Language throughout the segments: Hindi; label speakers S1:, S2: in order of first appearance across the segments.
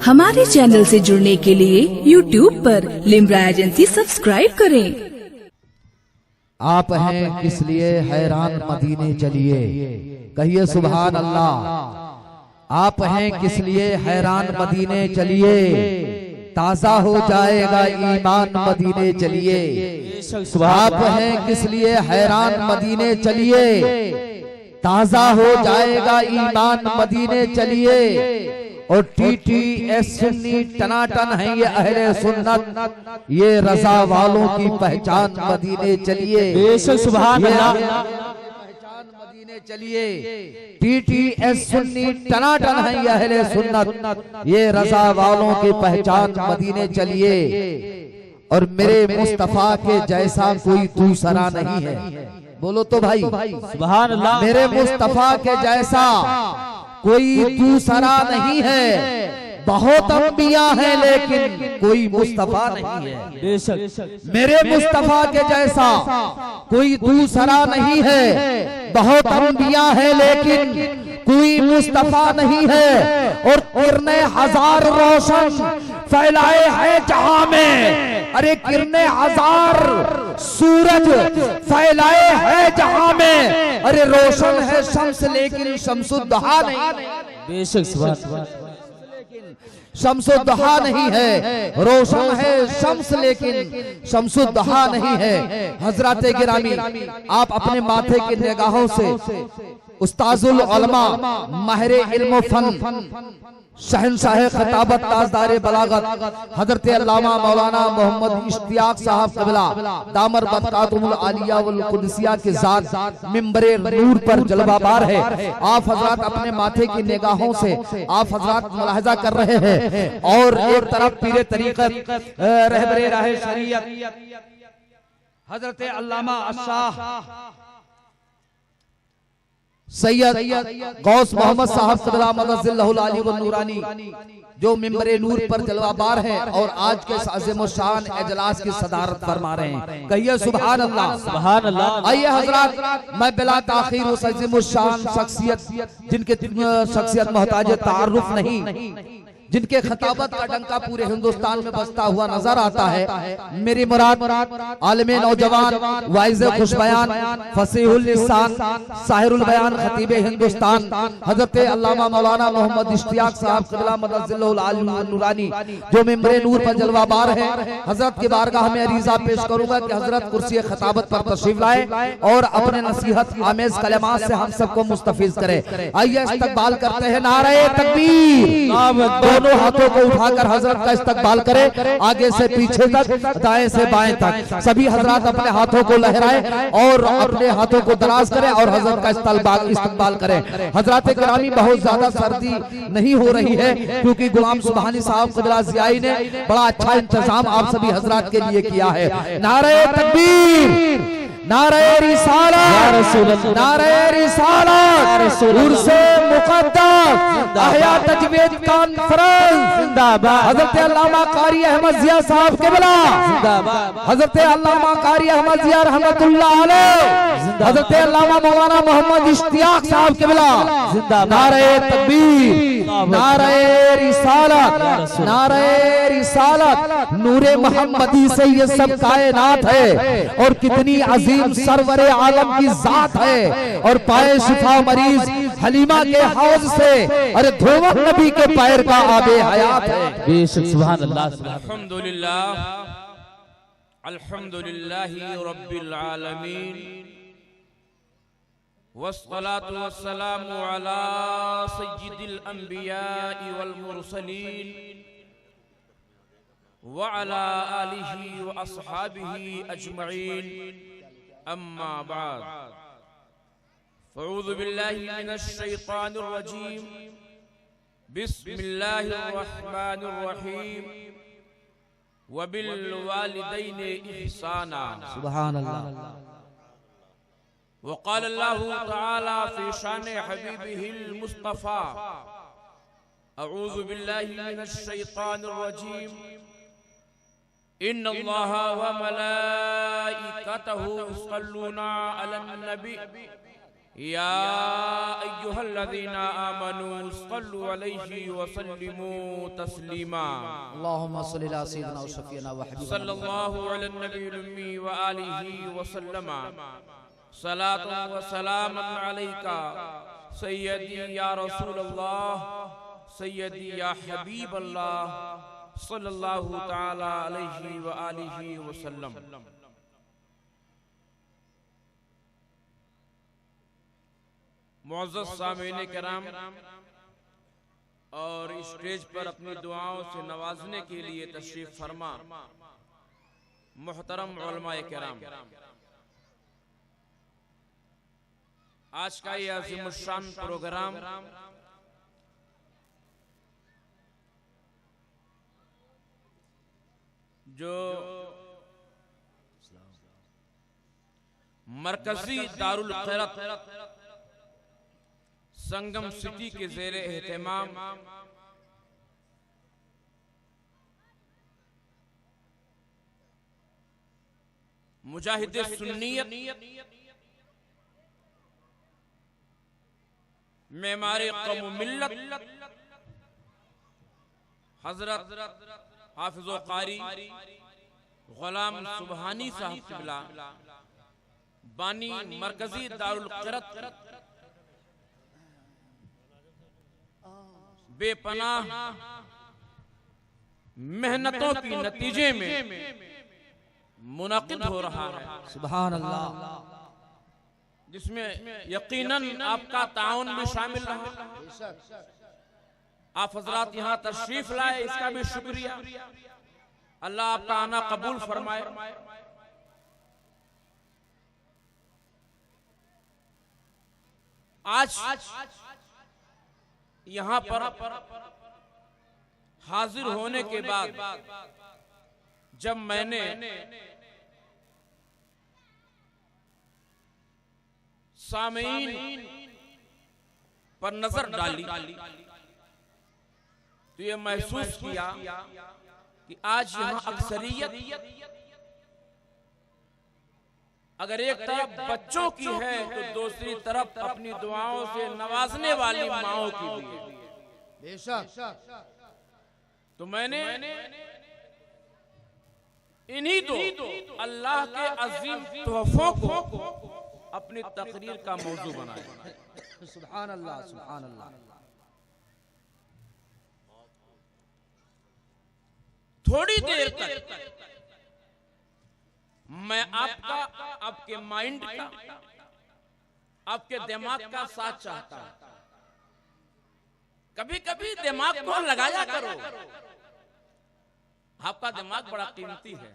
S1: हमारे चैनल से जुड़ने के लिए YouTube पर लिम्रा एजेंसी सब्सक्राइब करें।
S2: आप हैं किस लिए हैरान मदीने चलिए, कहिए सुभान अल्लाह। आप हैं किस लिए हैरान मदीने चलिए, ताजा हो जाएगा ईमान मदीने चलिए। आप हैं किस लिए हैरान मदीने चलिए, ताजा हो जाएगा ईमान मदीने चलिए। और TTS सुन्नी टनाटन है ये अहले सुन्नत, ये रजा वालों की पहचान मदीने चलिए। सुभान अल्लाह, पहचान मदीने चलिए। TTS सुन्नी टनाटन है ये अहले सुन्नत, ये रजा वालों की पहचान मदीने चलिए। और मेरे मुस्तफा के जैसा कोई दूसरा नहीं है, बोलो तो भाई सुभान अल्लाह। मेरे मुस्तफा के जैसा कोई दूसरा नहीं है। बहुत अंबिया है लेकिन कोई मुस्तफा नहीं है। बेशक मेरे मुस्तफा के जैसा कोई दूसरा नहीं है। बहुत अंबिया है लेकिन कोई मुस्तफा नहीं है। और किरने हजार रोशन फैलाए है जहां में, अरे किरने हजार सूरज फैलाए है जहां में, अरे रोशन है शम्स लेकिन शम्सुद्दोहा नहीं। बेशक शम्सुद्दोहा नहीं है, रोशन है शम्स लेकिन शम्सुद्दोहा नहीं है। हजरात गिरामी, आप अपने माथे की निगाहों से उस्ताजुल उलमा, माहिर इल्म फन, शहनशाह खिताबत, ताजदार बलागत हजरत अल्लामा मौलाना मोहम्मद इश्तियाक साहब क़िबला दामर बरकातुहुल आलिया वल कुदसिया के साथ मिंबरे नूर पर जलवाबार है। आप हजरात अपने माथे की निगाहों से आप हजरात मुलाहिजा कर रहे हैं। और एक तरफ पीरे तरीक़त रहबरे राह शरीयत हजरत अल्लामा अशाह सैयद गौस मोहम्मद साहब क़िबला मदजिल्लहुल आली व नूरानी जो मिंबरे नूर पर जलवाबार है और आज के अज़ीम शान इजलास की सदारत फरमा रहे हैं, कहिए सुभान अल्लाह सुभान अल्लाह। आइए हजरात, मैं बिला ताखीर उस अज़ीम शान शख्सियत जिनके शख्सियत मोहताज तारुफ नहीं, जिनके खिताबत का डंका पूरे हिंदुस्तान में बजता हुआ नजर आता है, मेरी मुराद आलिमे नौजवान, वाइज़े खुशबयान, फसीहुल लिसान, साहिरुल बयान, खतीबे हिंदुस्तान हजरत अल्लामा मौलाना मोहम्मद इश्तियाक साहब क़िबला मदजिल्लहुल आली व नूरानी जो मिंबरे नूर पर जलवाबार है। हजरत की बारगाह में अरीज़ा पेश करूंगा कि हजरत कुर्सी खिताबत पर तशरीफ लाए और अपने नसीहत आमेज कलमात से हम सबको मुस्तफीज करे। आइए इस्तकबाल करते हैं, नारे तकबीर। दोनों हाथों को उठाकर हजरत का इस्तकबाल करें, आगे से पीछे तक, दाएं से बाएं तक। सभी हजरत अपने हाथों को लहराएं और अपने हाथों को दराज करें और हजरत का इस्तकबाल करें। हजरत गिरामी, बहुत ज्यादा सर्दी नहीं हो रही है क्योंकि गुलाम सुबहानी साहब क़िबला ज़ियाई ने बड़ा अच्छा इंतजाम आप सभी हजरत के लिए किया है। नारे तकबीर, नारे रिसालत, नारे रिसालत, उर्से मुक़द्दस, अहया तजवीद कॉन्फ्रेंस जिंदाबाद, हज़रत अल्लामा कारी अहमद ज़िया साहब क़िबला जिंदाबाद, हज़रत अल्लामा कारी अहमद ज़िया रहमतुल्लाह अलैह, हज़रत अल्लामा मौलाना मोहम्मद इश्तियाक साहब क़िबला जिंदाबाद। नारे तकबीर, नारे रिसालत, नारे रिसालत। नूरे मोहम्मदी से ये सब कायनात है और कितनी अजीम सरवरे आलम की जात है। और पाए शिफा मरीज हलीमा के हौज से, अरे धोवत नबी के पैर का आबे हयात है। बेशक सुभान अल्लाह।
S3: अल्हम्दुलिल्लाह, अल्हम्दुलिल्लाहि रब्बिल आलमीन, वस्सलातु वस्सलामु अला सय्यिदिल अंबिया'i वल मुरसलीन व अला आलिहि व अस्हाबिहि अजमईन, अम्मा बाद। फ़अऊज़ु बिल्लाहि मिनश शैतानिर रजीम, बिस्मिल्लाहिर रहमानिर रहीम, व बिल वालिदैनि इहसाना। सुभान अल्लाह। व क़ाल अल्लाहु तआला फ़ी शान हबीबिहिल मुस्तफ़ा, अऊज़ु बिल्लाहि मिनश शैतानिर रजीम, इन्नल्लाह व मलाइकतहु युसल्लूना अलन नबी या अय्युहल्लज़ीना आमनू सल्लु अलैहि व सल्लिमू तस्लीमा।
S2: अल्लाहुम्मा सल्लि अला सय्यिदिना व शफीना व हबीबिना
S3: सल्लल्लाहु अला नबील उम्मी व आलिहि व सल्लमा। सलातु व सलामन अलैका सय्यदी या रसूल अल्लाह सय्यदी या हबीब अल्लाह सल्लल्लाहु तआला अलैहि व आलिहि व सल्लम। मुअज़्ज़ज़ सामीन किराम और स्टेज पर अपनी दुआओं से नवाजने के लिए तशरीफ फरमा मुहतरम उलमाए किराम, आज का ये अज़ीमुश्शान प्रोग्राम जो मरकजी दारुल क़िरात संगम सिटी के ज़ेरे एहतमाम मुजाहिदे सुन्नियत मेमारे कौम मिल्लत हजरत हाफिज़ो कारी गुलाम सुबहानी साहब क़िबला बानी मरकजी दारुल क़िरात बेपनाह मेहनतों की नतीजे में मुनाकिद हो रहा है।
S2: सुभान अल्लाह,
S3: जिसमें यकीनन आपका ताउन भी शामिल रहा। आप हजरात यहाँ तशरीफ लाए, इसका भी शुक्रिया। अल्लाह आपका आना कबूल फरमाए। आज यहाँ पर हाजिर होने के बाद जब मैंने सामीन पर नजर डाली तो ये महसूस किया कि आज यहाँ अक्सरियत अगर एक तरफ बच्चों की है तो दूसरी तरफ अपनी दुआओं से नवाजने वाली माओं की भी है।
S2: बेशक।
S3: तो मैंने इन्हीं तो अल्लाह के अजीम तोहफों को अपनी तकरीर का मौजू बनाया।
S2: सुभान अल्लाह, सुभान अल्लाह।
S3: थोड़ी देर तक मैं आपके माइंड का, आपके दिमाग का साथ चाहता हूं। कभी कभी दिमाग को लगाया करो, आपका दिमाग बड़ा कीमती है।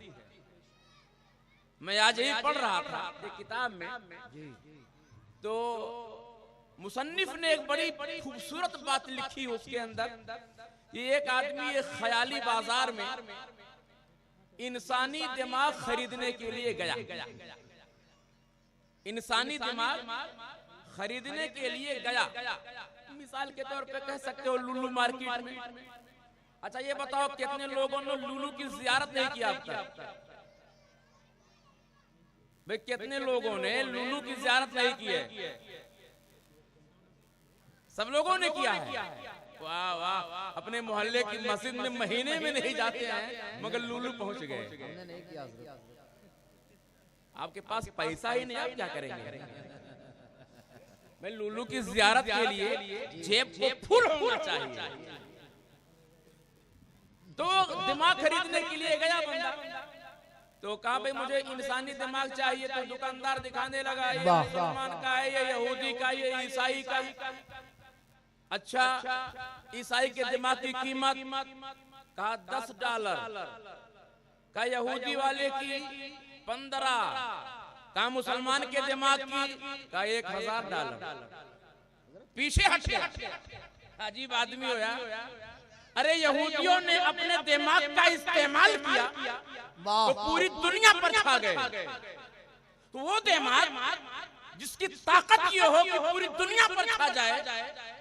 S3: मैं आज यही पढ़ रहा था एक किताब में, तो मुसन्निफ ने एक बड़ी खूबसूरत बात लिखी उसके अंदर। ये एक आदमी एक ख्याली बाजार में इंसानी दिमाग खरीदने के लिए गया। इंसानी दिमाग खरीदने के लिए गया, मिसाल के तौर पे कह सकते हो लुलू मार्केट में। अच्छा ये बताओ कितने लोगों ने लुलू की ज़ियारत नहीं किया अब तक? भाई कितने लोगों ने लुलू की ज़ियारत नहीं की है? सब लोगों ने किया है। वाह वाह, अपने मोहल्ले की मस्जिद में महीने में नहीं जाते हैं मगर लुलू पहुंच गए।
S2: हमने नहीं किया।
S3: आपके पास पैसा ही नहीं, आप क्या करेंगे? मैं लुलू की ज़ियारत के लिए जेब को फुल होना चाहिए। तो दिमाग खरीदने के लिए गया बंदा, तो कहा भाई मुझे इंसानी दिमाग चाहिए। तो दुकानदार दिखाने लगा, ये मुसलमान का है, ये यहूदी का, ये ईसाई का। अच्छा ईसाई के दिमाग की कीमत कहा $10, का यहूदी वाले की 15, का मुसलमान के दिमाग की का $1000। पीछे हट गया, अजीब आदमी होया। अरे यहूदियों ने अपने दिमाग का इस्तेमाल किया तो पूरी दुनिया पर छा गए। तो वो दिमाग जिसकी ताकत ये हो कि पूरी दुनिया पर छा जाए,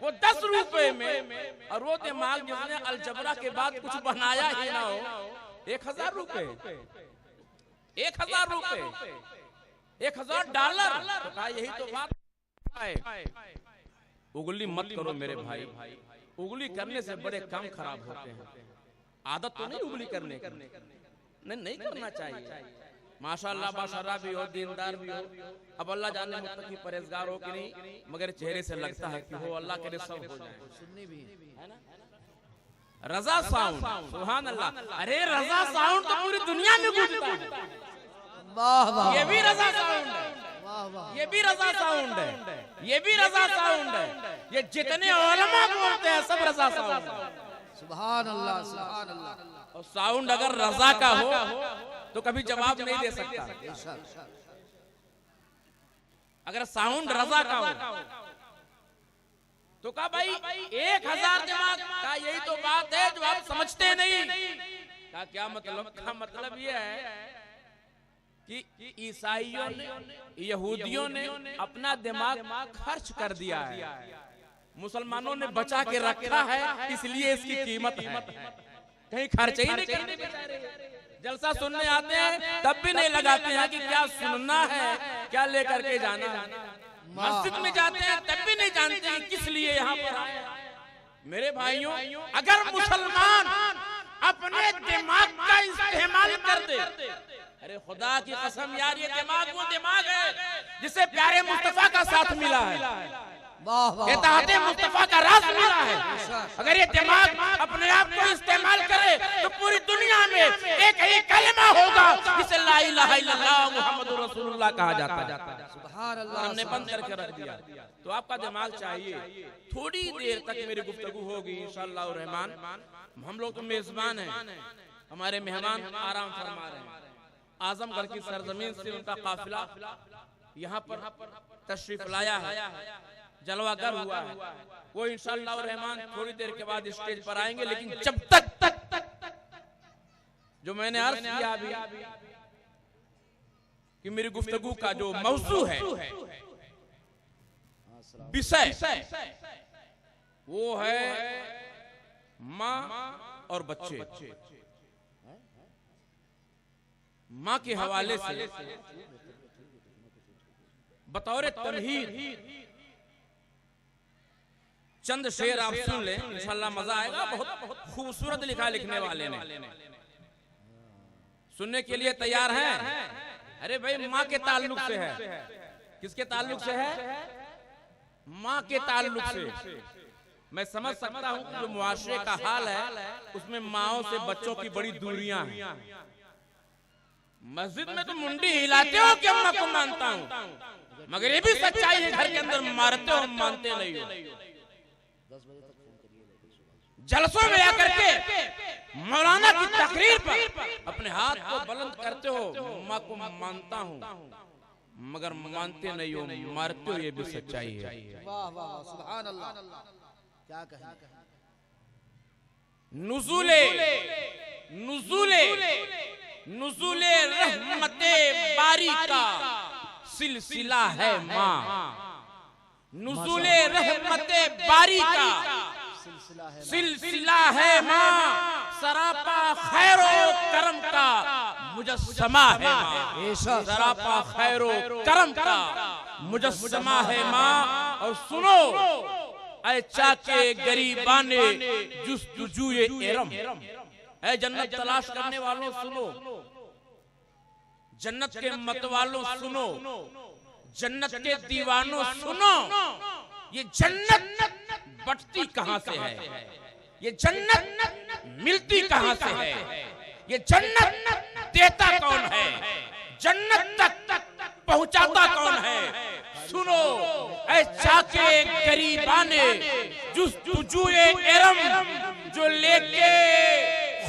S3: वो 10 रुपए में, और वो दिमाग जिसने अलजबरा के बाद कुछ बनाया ही ना हो, 1000 रुपए, 1000 रुपए, $1000। तो कहा यही तो बात है। उंगली मत करो मेरे भाई, उंगली करने से बड़े काम खराब होते हैं। आदत तो नहीं उंगली करने की, नहीं करना चाहिए। माशाअल्लाह बाशरा भी हो, दीनदार भी हो, अब अल्लाह जाने मुत्तकी परहेजगार हो कि नहीं, मगर चेहरे से लगता है कि वो अल्लाह के लिए सब हो जाए। सुन्नी भी है ना। रजा साउंड, सुभान अल्लाह। अरे रजा साउंड तो पूरी दुनिया में गूंजता है।
S2: वाह वाह,
S3: ये भी रजा साउंड है, ये भी रजा साउंड है, ये भी रजा साउंड है। ये जितने उलमा बोलते हैं सब रजा साउंड है।
S2: सुभान अल्लाह, सुभान अल्लाह।
S3: और साउंड अगर रजा का हो तो कभी जवाब नहीं दे सकता। अगर साउंड रजा का हो तो कहा भाई 1000 दिमाग का, यही तो बात है जो आप समझते नहीं। का क्या मतलब? का मतलब ये है कि ईसाइयों ने, यहूदियों ने अपना दिमाग खर्च कर दिया है, मुसलमानों ने बचा के रखा है, इसलिए इसकी कीमत है। कहीं खर्च ही नहीं करते। जलसा सुनने आते हैं तब भी नहीं लगाते हैं कि क्या सुनना है, क्या लेकर के जाना है। मस्जिद में जाते हैं तब भी नहीं जानते हैं किस लिए यहाँ पर आए। मेरे भाइयों, अगर मुसलमान अपने दिमाग का इस्तेमाल कर दे, अरे खुदा की कसम यार, ये दिमाग वो दिमाग है जिसे प्यारे मुस्तफा का साथ मिला है, इत्तेहादे मुस्तफा का राज मिला है। अगर ये दिमाग अपने आप को इस्तेमाल करे तो पूरी दुनिया में एक ही कलमा होगा जिसे ला इलाहा इल्लल्लाह मुहम्मदुर रसूलुल्लाह कहा जाता है। सुभान अल्लाह। हमने बंद करके रख दिया। तो आपका दिमाग चाहिए। थोड़ी देर तक मेरी गुफ्तगू होगी इंशाअल्लाह रहमान। हम लोग तो मेजबान हैं, हमारे मेहमान आराम फरमा रहे हैं। आजमगढ़ की सरजमीन से उनका काफिला यहाँ पर तशरीफ लाया है, जलवागर हुआ है। वो इंशाअल्लाह रहमान थोड़ी देर के बाद स्टेज पर आएंगे। लेकिन जब तक जो मैंने अर्ज किया अभी कि मेरी गुफ्तगू का जो मौजू है, विषय, वो है माँ और बच्चे। माँ के हवाले से बतौर तमहीद चंद शेर आप सुन लें, इंशाअल्लाह मजा आएगा। बहुत खूबसूरत लिखा लिखने वाले ने। सुनने के लिए तैयार हैं? अरे भाई माँ के ताल्लुक से है। किसके ताल्लुक से है? माँ के ताल्लुक से। मैं समझ सकता हूँ कि जो मुआशरे का हाल है उसमें माँओं से बच्चों की बड़ी दूरियां हैं। मस्जिद में तो मुंडी हिलाते हो कि अम्मा को मानता हूँ, मगर ये भी सच्चाई है घर के अंदर मारते हो, मानते नहीं हो। जलसों में आकर के मौलाना की तकरीर पर अपने हाथ को बुलंद करते हो, अम्मा को मानता हूँ, मगर मानते नहीं हो, मारते हो। ये भी सच्चाई है।
S2: वाह वाह, सुभान अल्लाह। क्या कहें?
S3: नुज़ूले रहमते बारी का सिलसिला है माँ। नुज़ूले रहमते बारी का सिलसिला है माँ। सरापा खैरो करम का मुजस्समा है माँ। सरापा खैरो करम का मुजस्समा है माँ। और सुनो ऐ चाके गरीबाने जुस्तुजूए इरम, ऐ जन्नत तलाश करने वालों सुनो, जन्नत के मतवालों सुनो, जन्नत के दीवानों सुनो। ये जन्नत बटती कहां से है? ये जन्नत मिलती कहां से है? ये जन्नत देता कौन है? जन्नत तक पहुंचाता कौन है? सुनो ऐ चाके गरीबाने जुस्तुजूए इरम, जो लेके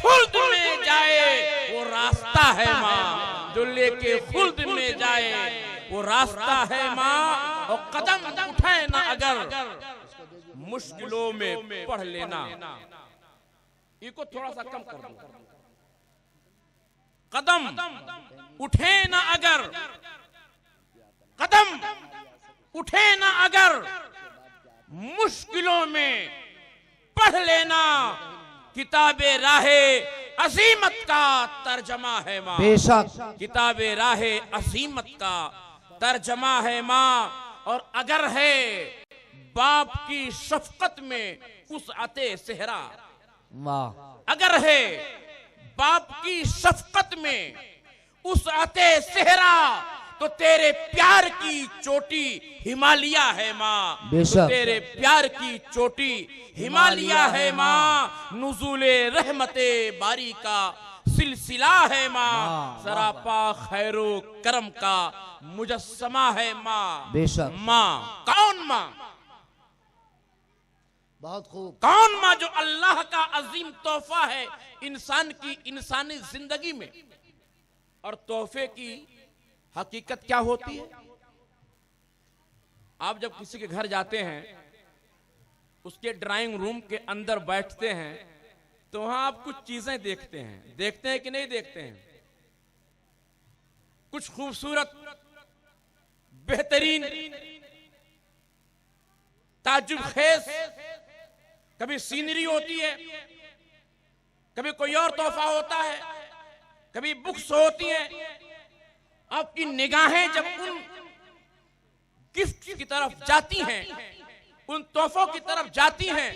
S3: खुल्द में जाए वो रास्ता है माँ। जो लेके खुल्द में जाए वो रास्ता है माँ। और कदम उठाए ना अगर मुश्किलों में पढ़ लेना। इनको थोड़ा सा कम कर दो। कदम उठे ना अगर, कदम उठे ना अगर मुश्किलों में पढ़ लेना। किताबे राहे अजीमत का तर्जमा है माँ।
S2: बेशक
S3: किताबे राहे अजीमत का तर्जमा है माँ। और अगर है बाप की शफकत में वुसअते सेहरा।
S2: वाह।
S3: अगर है बाप की शफकत में वुसअते सेहरा तो तेरे प्यार की चोटी हिमालय है माँ।
S2: बेशक।
S3: तो तेरे प्यार की चोटी हिमालय है माँ। नुज़ूले रहमते बारी का सिलसिला है माँ। सरापा खैरो करम का मुजस्समा है माँ।
S2: बेशक।
S3: माँ कौन माँ?
S2: बहुत खूब।
S3: कौन माँ? जो अल्लाह का अजीम तोहफा है इंसान की इंसानी जिंदगी में। और तोहफे की हकीकत क्या होती है? आप जब किसी के घर जाते हैं, उसके ड्राइंग रूम के अंदर बैठते हैं, तो वहां आप कुछ चीजें देखते हैं। देखते हैं कि नहीं देखते हैं? कुछ खूबसूरत, बेहतरीन, ताजुब खेज कभी सीनरी होती है, कभी कोई और तोहफा होता है, कभी बुक्स होती है। आपकी निगाहें जब उन गिफ्ट की तरफ जाती हैं, उन तोहफों की तरफ जाती हैं,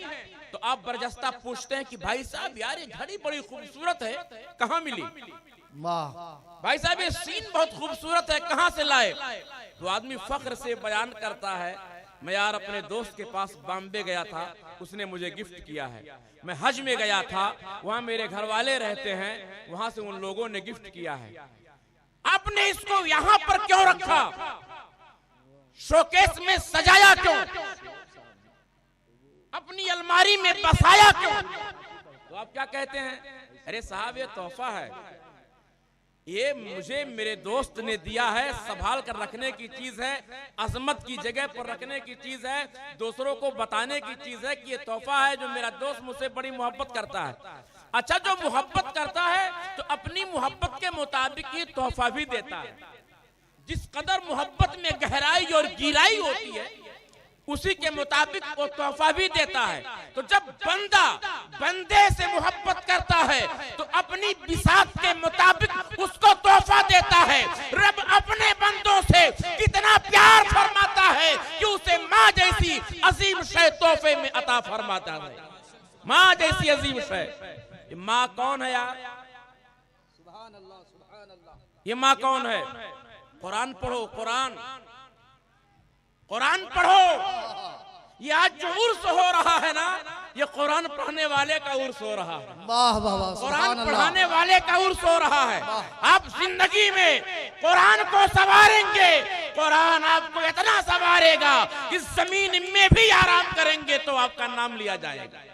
S3: तो आप बरजस्ता पूछते हैं कि भाई साहब यार ये घड़ी बड़ी खूबसूरत है, कहां मिली?
S2: वाह।
S3: भाई साहब ये सीन बहुत खूबसूरत है, कहां से लाए? तो आदमी फख्र से बयान करता है, मैं यार अपने दोस्त के पास बॉम्बे गया था, उसने मुझे गिफ्ट किया है। मैं हज में गया था, वहां मेरे घर वाले रहते हैं, वहां से उन लोगों ने गिफ्ट किया है। आपने इसको यहां पर क्यों रखा? शोकेस में सजाया क्यों? अपनी अलमारी में बसाया क्यों? तो आप क्या कहते हैं? अरे साहब ये तोहफा है, ये मुझे मेरे दोस्त ने दिया है, संभाल कर रखने की चीज है, अजमत की जगह पर रखने की चीज है, दूसरों को बताने की चीज है कि ये तोहफा है जो मेरा दोस्त मुझसे बड़ी मोहब्बत करता है। अच्छा, जो मोहब्बत करता है तो अपनी मोहब्बत के मुताबिक ये तोहफा भी देता है। जिस कदर मोहब्बत में गहराई और गहराई होती है, उसी के मुताबिक वो तोहफा भी देता है। तो जब बंदा बंदे से मोहब्बत करता है तो अपनी बिसात के मुताबिक उसको तोहफा देता है। रब अपने बंदों से कितना प्यार फरमाता है कि उसे माँ जैसी अजीम शय तोहफे में अता फरमाता है। माँ जैसी अजीम शय। ये माँ कौन है यार?
S2: सुभान अल्लाह, सुभान अल्लाह।
S3: ये माँ कौन है? कुरान पढ़ो, कुरान कुरान पढ़ो। ये आज जो उर्स हो रहा है ना, ये कुरान पढ़ने वाले का उर्स हो रहा है।
S2: वाह वाह वाह।
S3: कुरान पढ़ाने वाले का उर्स हो रहा है। आप जिंदगी में कुरान को संवारेंगे, कुरान आपको इतना संवारेगा कि जमीन में भी आराम करेंगे तो आपका नाम लिया जाएगा।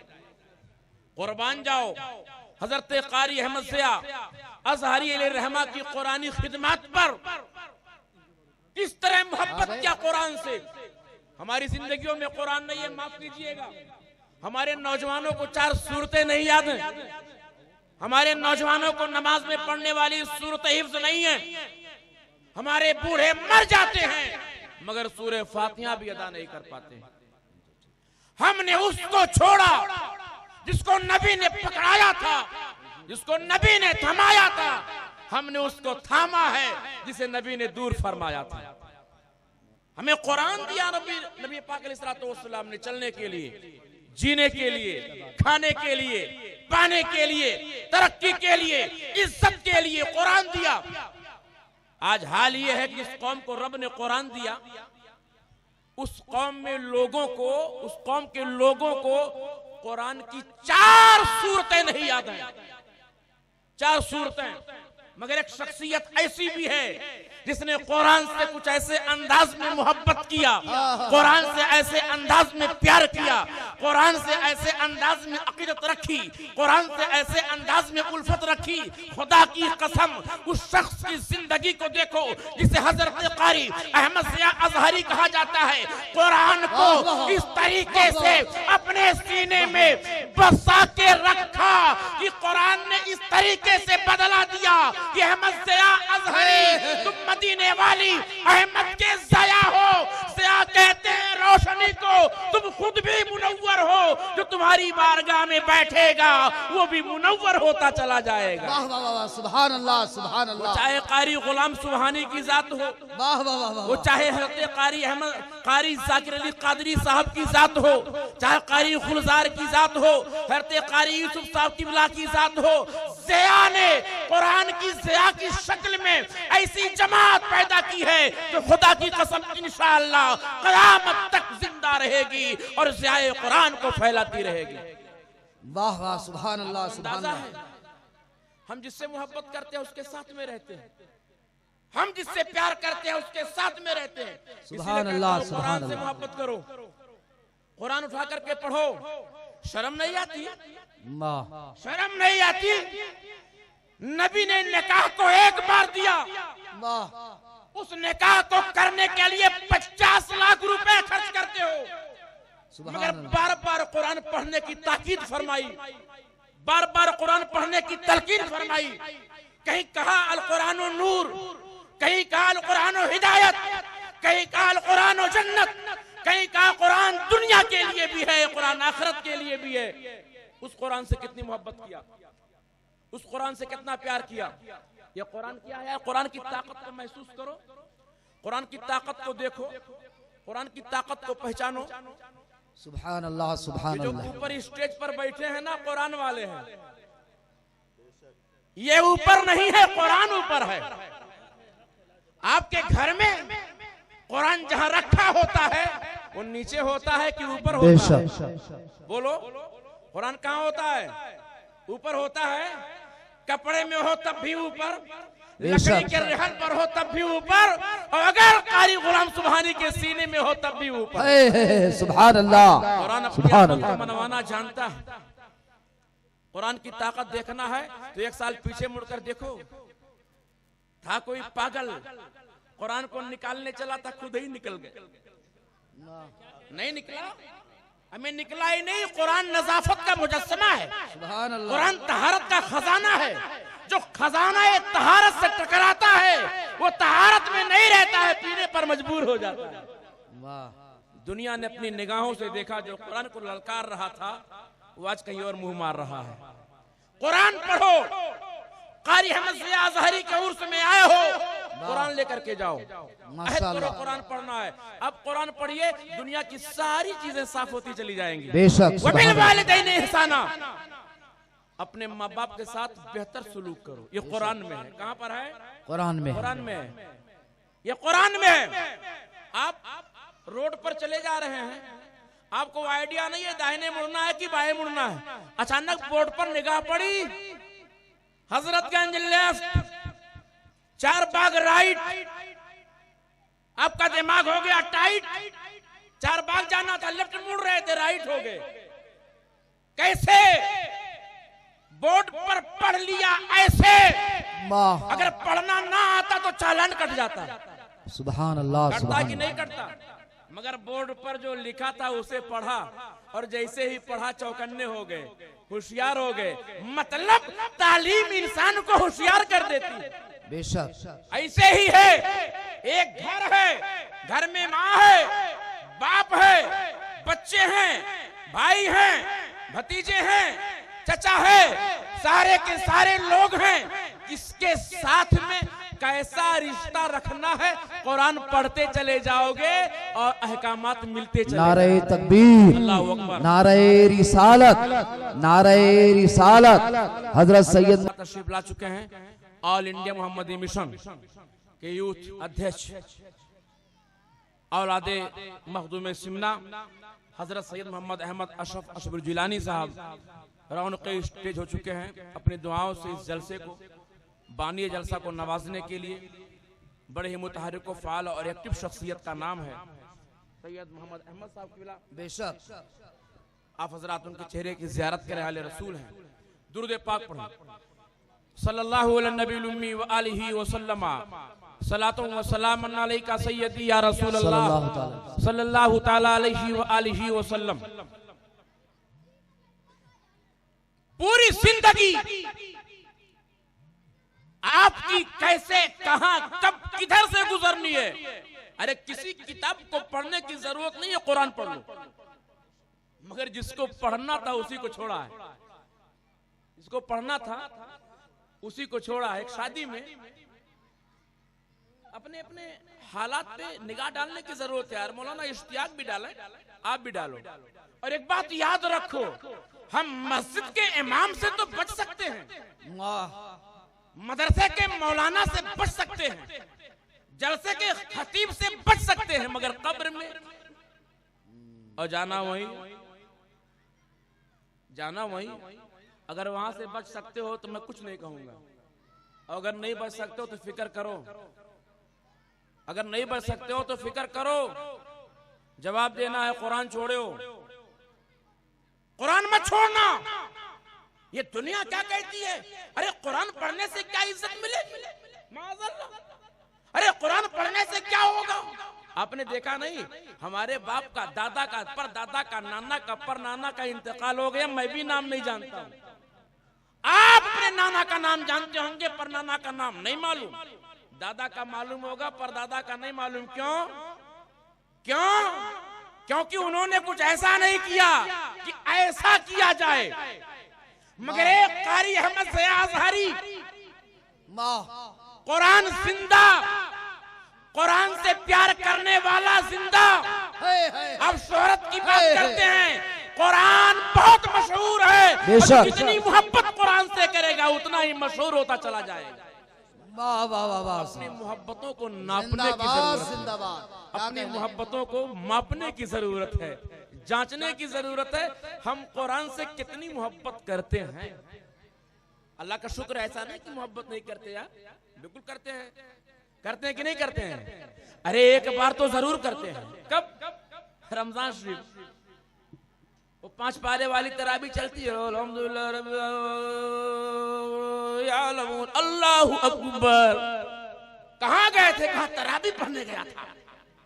S3: कुर्बान जाओ हजरत कारी अहमद सिया अजहरी अलैहिर्रहमा की कुरानी खिदमत पर। किस तरह मोहब्बत क्या कुरान से। हमारी जिंदगियों में कुरान नहीं है, माफ कीजिएगा। हमारे नौजवानों को 4 सूरतें नहीं याद हैं। हमारे नौजवानों को नमाज में पढ़ने वाली सूरत हिफ्ज नहीं है। हमारे बूढ़े मर जाते हैं मगर सूरह फातिहा भी अदा नहीं कर पाते। हमने उसको छोड़ा जिसको नबी ने पकड़ाया था, जिसको नबी ने थमाया था। हमने उसको थामा है जिसे नबी ने दूर फरमाया था। हमें कुरान दिया नबी पाक अलैहिस्सलाम ने चलने के लिए, जीने के लिए, खाने के लिए, पाने के लिए, तरक्की के लिए, इज्जत के लिए कुरान दिया। आज हाल ये है कि इस कौम को रब ने कुरान दिया, उस कौम में लोगों को, उस कौम के लोगों को कुरान की 4 सूरतें नहीं याद हैं। 4 सूरतें। मगर एक शख्सियत ऐसी भी है जिसने कुरान से कुछ ऐसे अंदाज में मोहब्बत किया, कुरान से ऐसे अंदाज में प्यार किया, कुरान से ऐसे अंदाज में अकीदत रखी, कुरान से ऐसे अंदाज में उल्फत रखी। खुदा की कसम, उस शख्स की जिंदगी को देखो जिसे हजरत कारी अहमद सिया अजहरी कहा जाता है। कुरान को इस तरीके से अपने सीने में बसा के रखा कि कुरान ने इस तरीके से बदला दिया कि अहमद सिया अजहरी तुम मदीने वाली अहमद के ज़या हो। ज़या कहते हैं रोशनी को तुम खुद भी मुनव्वर हो, जो तुम्हारी बारगाह में बैठेगा वो भी मुनव्वर होता चला जाएगा।
S2: वाह वाह वाह, सुभान अल्लाह सुभान अल्लाह।
S3: चाहे कारी गुलाम सुबहानी की जात हो,
S2: वाह वाह वाह,
S3: वो चाहे हज़रत कारी अहमद कारी जाकिर अली कादरी साहब की जात हो, चाहे कारी गुलजार की जात हो, हज़रत कारी यूसुफ साहब की बिला की जात हो, ज़िया ने कुरान की ज़िया की शक्ल में ऐसी जमात पैदा की है जो खुदा की कसम इंशाअल्लाह क़यामत तक जिंदा रहेगी और ज़ियाए कुरान को फैलाती रहेगी।
S2: वाह वाह, सुभान अल्लाह सुभान
S3: अंदाजा
S2: अल्लाह।
S3: है हम जिससे मोहब्बत करते हैं उसके साथ में रहते हैं, हम जिससे प्यार करते हैं उसके साथ में रहते हैं।
S2: सुभान अल्लाह, सुभान
S3: कुरान से
S2: अल्लाह।
S3: मोहब्बत करो, कुरान उठा करके पढ़ो, शर्म नहीं आती?
S2: वाह
S3: शर्म नहीं आती? नबी ने निकाह को एक बार दिया,
S2: वाह,
S3: उस निकाह को करने के लिए 50 लाख रुपए खर्च करते हो,
S2: सुभान
S3: मगर
S2: अल्लाह।
S3: बार बार कुरान पढ़ने की ताकीद फरमाई, बार बार कुरान पढ़ने की तलकीन फरमाई। कहीं कहा अल कुरान नूर, कहीं कहा अल कुरान हिदायत, कहीं कहा अल कुरान जन्नत, कहीं कहा कुरान दुनिया के लिए भी है, कुरान आखिरत के लिए भी है। उस कुरान से कितनी मोहब्बत किया, उस कुरान से कितना प्यार किया। ये कुरान क्या है? कुरान की ताकत को महसूस करो, कुरान की ताकत को देखो, कुरान की ताकत को पहचानो।
S2: सुभान अल्लाह सुभान
S3: जो
S2: अल्लाह।
S3: ऊपर स्टेज पर बैठे हैं ना, कुरान वाले हैं। ये ऊपर नहीं है, कुरान ऊपर है। आपके घर में कुरान जहां रखा होता है वो नीचे होता है कि ऊपर होता है? बोलो, कुरान कहाँ होता है? ऊपर होता है। कपड़े में हो तब भी ऊपर, लकड़ी के रेहन पर हो तब भी ऊपर, और अगर कारी गुलाम सुबहानी के सीने में हो तब भी ऊपर।
S2: सुभान अल्लाह
S3: कुरान अपनी
S2: सुभान
S3: अक़ल को
S2: अल्लाह।
S3: मनवाना जानता है। कुरान की ताकत देखना है तो 1 साल पीछे मुड़कर देखो, था कोई पागल कुरान को निकालने चला था, खुद ही निकल गए। नहीं निकला, हमें निकला ही नहीं। कुरान नजाफत का मुजस्समा है,
S2: सुभान अल्लाह।
S3: कुरान तहारत का खजाना है। जो खजाना ये तहारत से टकराता है वो तहारत में नहीं रहता है, पीने पर मजबूर हो जाता है।
S2: वाह,
S3: दुनिया ने अपनी निगाहों से देखा, जो कुरान को ललकार रहा था वो आज कहीं और मुंह मार रहा है। कुरान पढ़ो, कारी अहमद ज़िया अज़हरी के उर्स में आए हो, कुरान लेकर के जाओ, अहद करो कुरान पढ़ना है। अब कुरान पढ़िए, दुनिया की सारी चीजें साफ होती चली जाएंगी।
S2: बेशक,
S3: वबिल वालिदैन इहसाना, अपने माँ बाप के साथ बेहतर सलूक करो। ये कुरान में है। कहाँ पर है?
S2: कुरान में,
S3: कुरान में है। ये कुरान में है। आप रोड पर चले जा रहे हैं, आपको आइडिया नहीं है दाहिने मुड़ना है कि बाएं मुड़ना है। अचानक बोर्ड पर निगाह पड़ी, हजरतगंज लेफ्ट, चारबाग राइट। आपका दिमाग हो गया टाइट, चारबाग जाना था, लेफ्ट मुड़ रहे थे, राइट हो गए। कैसे? बोर्ड पर पढ़ लिया ऐसे।
S2: वाह,
S3: अगर पढ़ना ना आता तो चालान कट जाता।
S2: सुभान अल्लाह
S3: कटता
S2: सुभान
S3: कि नहीं
S2: अल्लाह।
S3: कटता? मगर बोर्ड पर जो लिखा था उसे पढ़ा, और जैसे ही पढ़ा चौकन्ने हो गए, होशियार हो गए। मतलब तालीम इंसान को होशियार कर देती है।
S2: बेशक,
S3: ऐसे ही है। एक घर है, घर में माँ है, बाप है, बच्चे हैं, भाई हैं, भतीजे हैं, चचा है, सारे के सारे लोग हैं। इसके साथ में कैसा रिश्ता रखना है, कुरान पढ़ते चले जाओगे और अहकामात मिलते चले
S2: नारे
S3: जाएंगे।
S2: तकबीर,
S3: अल्लाहु अकबर।
S2: नारे रिसालत, नारे रिसालत। हजरत सैयद
S3: तशरीफ ला चुके हैं ऑल इंडिया मोहम्मदी मिशन के यूथ अध्यक्ष औलादे मखदूम सिमना हजरत सैयद मोहम्मद अहमद अशरफ अशबुल जिलानी साहब रौनक स्टेज हो चुके हैं। अपनी दुआओं से इस जलसे को, बानी जलसा को नवाजने के लिए बड़े ही मुतहरिक, फाल और एक्टिव शख्सियत का नाम है सैयद मोहम्मद अहमद साहब की।
S2: बेशक,
S3: आप हजरात उनके चेहरे की ज़ियारत करे वाले रसूल हैं। दुरूद पाक पढ़ें, सल्लल्लाहु अलैहि नबी उम्मी व आलिहि व सल्लमा, सलातो व सलामन अलैका सय्यदी या रसूल अल्लाह सल्लल्लाहु तआला अलैहि व आलिहि व सल्लम। पूरी जिंदगी आपकी कैसे, कहां, कब, किधर से गुजरनी है अरे किसी किताब को पढ़ने की जरूरत नहीं है, कुरान पढ़ लो। मगर जिसको पढ़ना था उसी को छोड़ा है, जिसको पढ़ना था उसी को छोड़ा है। एक शादी में अपने अपने हालात पे निगाह डालने की जरूरत है यार। मौलाना इश्तियाक भी डाले, आप भी डालो। और एक बात याद रखो, हम मस्जिद के इमाम से तो बच सकते हैं, मदरसे के मौलाना से बच सकते हैं, जलसे के खतीब से बच सकते हैं, मगर कब्र में और जाना वहीं। अगर वहां से बच सकते हो तो मैं कुछ नहीं कहूंगा, और अगर नहीं बच सकते हो तो फिक्र करो। अगर नहीं बच सकते हो तो फिक्र करो, जवाब देना है। कुरान छोड़ो, कुरान मत छोड़ना। ये दुनिया क्या कहती है, अरे कुरान पढ़ने से क्या इज्जत मिलेगी, माज़अल्लाह। अरे कुरान पढ़ने से क्या होगा? आपने देखा नहीं, हमारे बाप का, दादा का, परदादा का, नाना का, परनाना का इंतकाल हो गया, मैं भी नाम नहीं जानता हूं। आप अपने नाना का नाम जानते होंगे, परनाना का नाम नहीं मालूम। दादा का मालूम होगा, परदादा का नहीं मालूम। क्यों? क्योंकि उन्होंने कुछ ऐसा नहीं किया कि ऐसा किया जाए। मगर एक कारी अहमद अज़हरी, कुरान जिंदा, कुरान से प्यार करने वाला जिंदा। अब शोहरत की बात करते हैं, कुरान बहुत मशहूर है, जितनी मोहब्बत कुरान से करेगा उतना ही मशहूर होता चला जाएगा।
S2: वाह वाह वाह वाह।
S3: अपनी मोहब्बतों को नापने की जरूरत है, अपनी मोहब्बतों को मापने की जरूरत है, जांचने की जरूरत है। हम कुरान से कितनी मोहब्बत करते हैं। अल्लाह का शुक्र, ऐसा नहीं कि मोहब्बत नहीं करते यार, बिल्कुल करते हैं। करते हैं कि नहीं करते हैं? अरे एक बार तो जरूर करते हैं। कब? रमजान शरीफ, वो 5 पारे वाली तराबी चलती है, अल्हम्दुलिल्लाह अल्लाहु अकबर। कहाँ गए थे? कहाँ? तराबी पढ़ने गया था।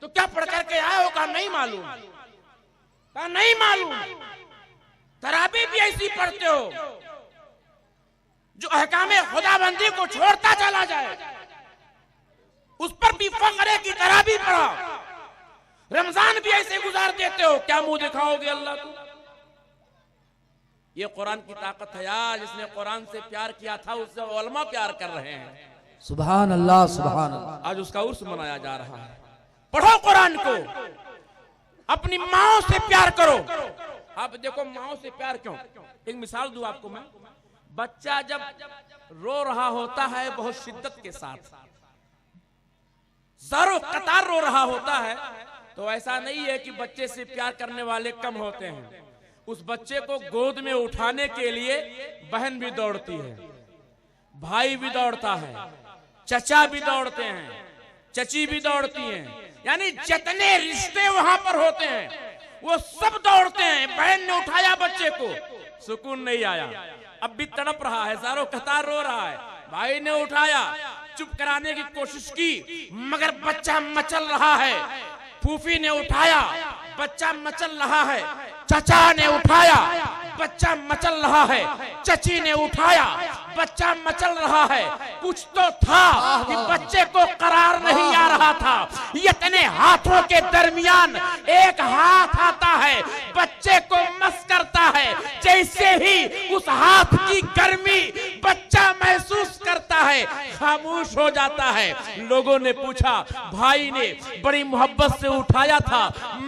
S3: तो क्या पढ़ करके आया होगा? नहीं मालूम। कहा नहीं मालूम। तराबी भी ऐसी पढ़ते हो जो अहकामे खुदाबंदी को छोड़ता चला जाए, उस पर भी फख्र है कि तराबी पढ़ा। रमजान भी ऐसे गुजार देते हो, क्या मुंह दिखाओगे अल्लाह को? ये कुरान की ताकत है यार। जिसने कुरान से प्यार किया था उससे उलमा प्यार कर रहे हैं।
S2: सुभान अल्लाह, सुभान अल्लाह।
S3: आज उसका उर्स मनाया जा रहा है। पढ़ो कुरान को, अपनी माओ से प्यार करो। आप देखो माओ से प्यार क्यों, एक मिसाल दूं आपको मैं। बच्चा जब रो रहा होता है बहुत शिद्दत के साथ, ज़रो कतार रो रहा होता है, तो ऐसा नहीं है कि बच्चे से प्यार करने वाले कम होते हैं। उस बच्चे को गोद में उठाने के लिए बहन भी दौड़ती है, भाई भी दौड़ता है, चचा भी दौड़ते हैं, चची भी दौड़ती हैं, यानी जितने रिश्ते वहां पर होते हैं वो सब दौड़ते हैं। बहन ने उठाया बच्चे को, सुकून नहीं आया, अब भी तड़प रहा है, ज़रो कतार रो रहा है। भाई ने उठाया, चुप कराने की कोशिश की, मगर बच्चा मचल रहा है। फूफी ने उठाया, बच्चा मचल रहा है। चचा ने उठाया, बच्चा मचल रहा है। चची ने उठाया, बच्चा मचल रहा है। कुछ तो था कि बच्चे को करार नहीं आ रहा था। इतने हाथों के दरमियान एक हाथ आता है, बच्चे को मस करता है। जैसे ही उस हाथ की गर्मी बच्चा महसूस करता है, खामोश हो जाता है। लोगों ने पूछा, भाई ने बड़ी मोहब्बत से उठाया था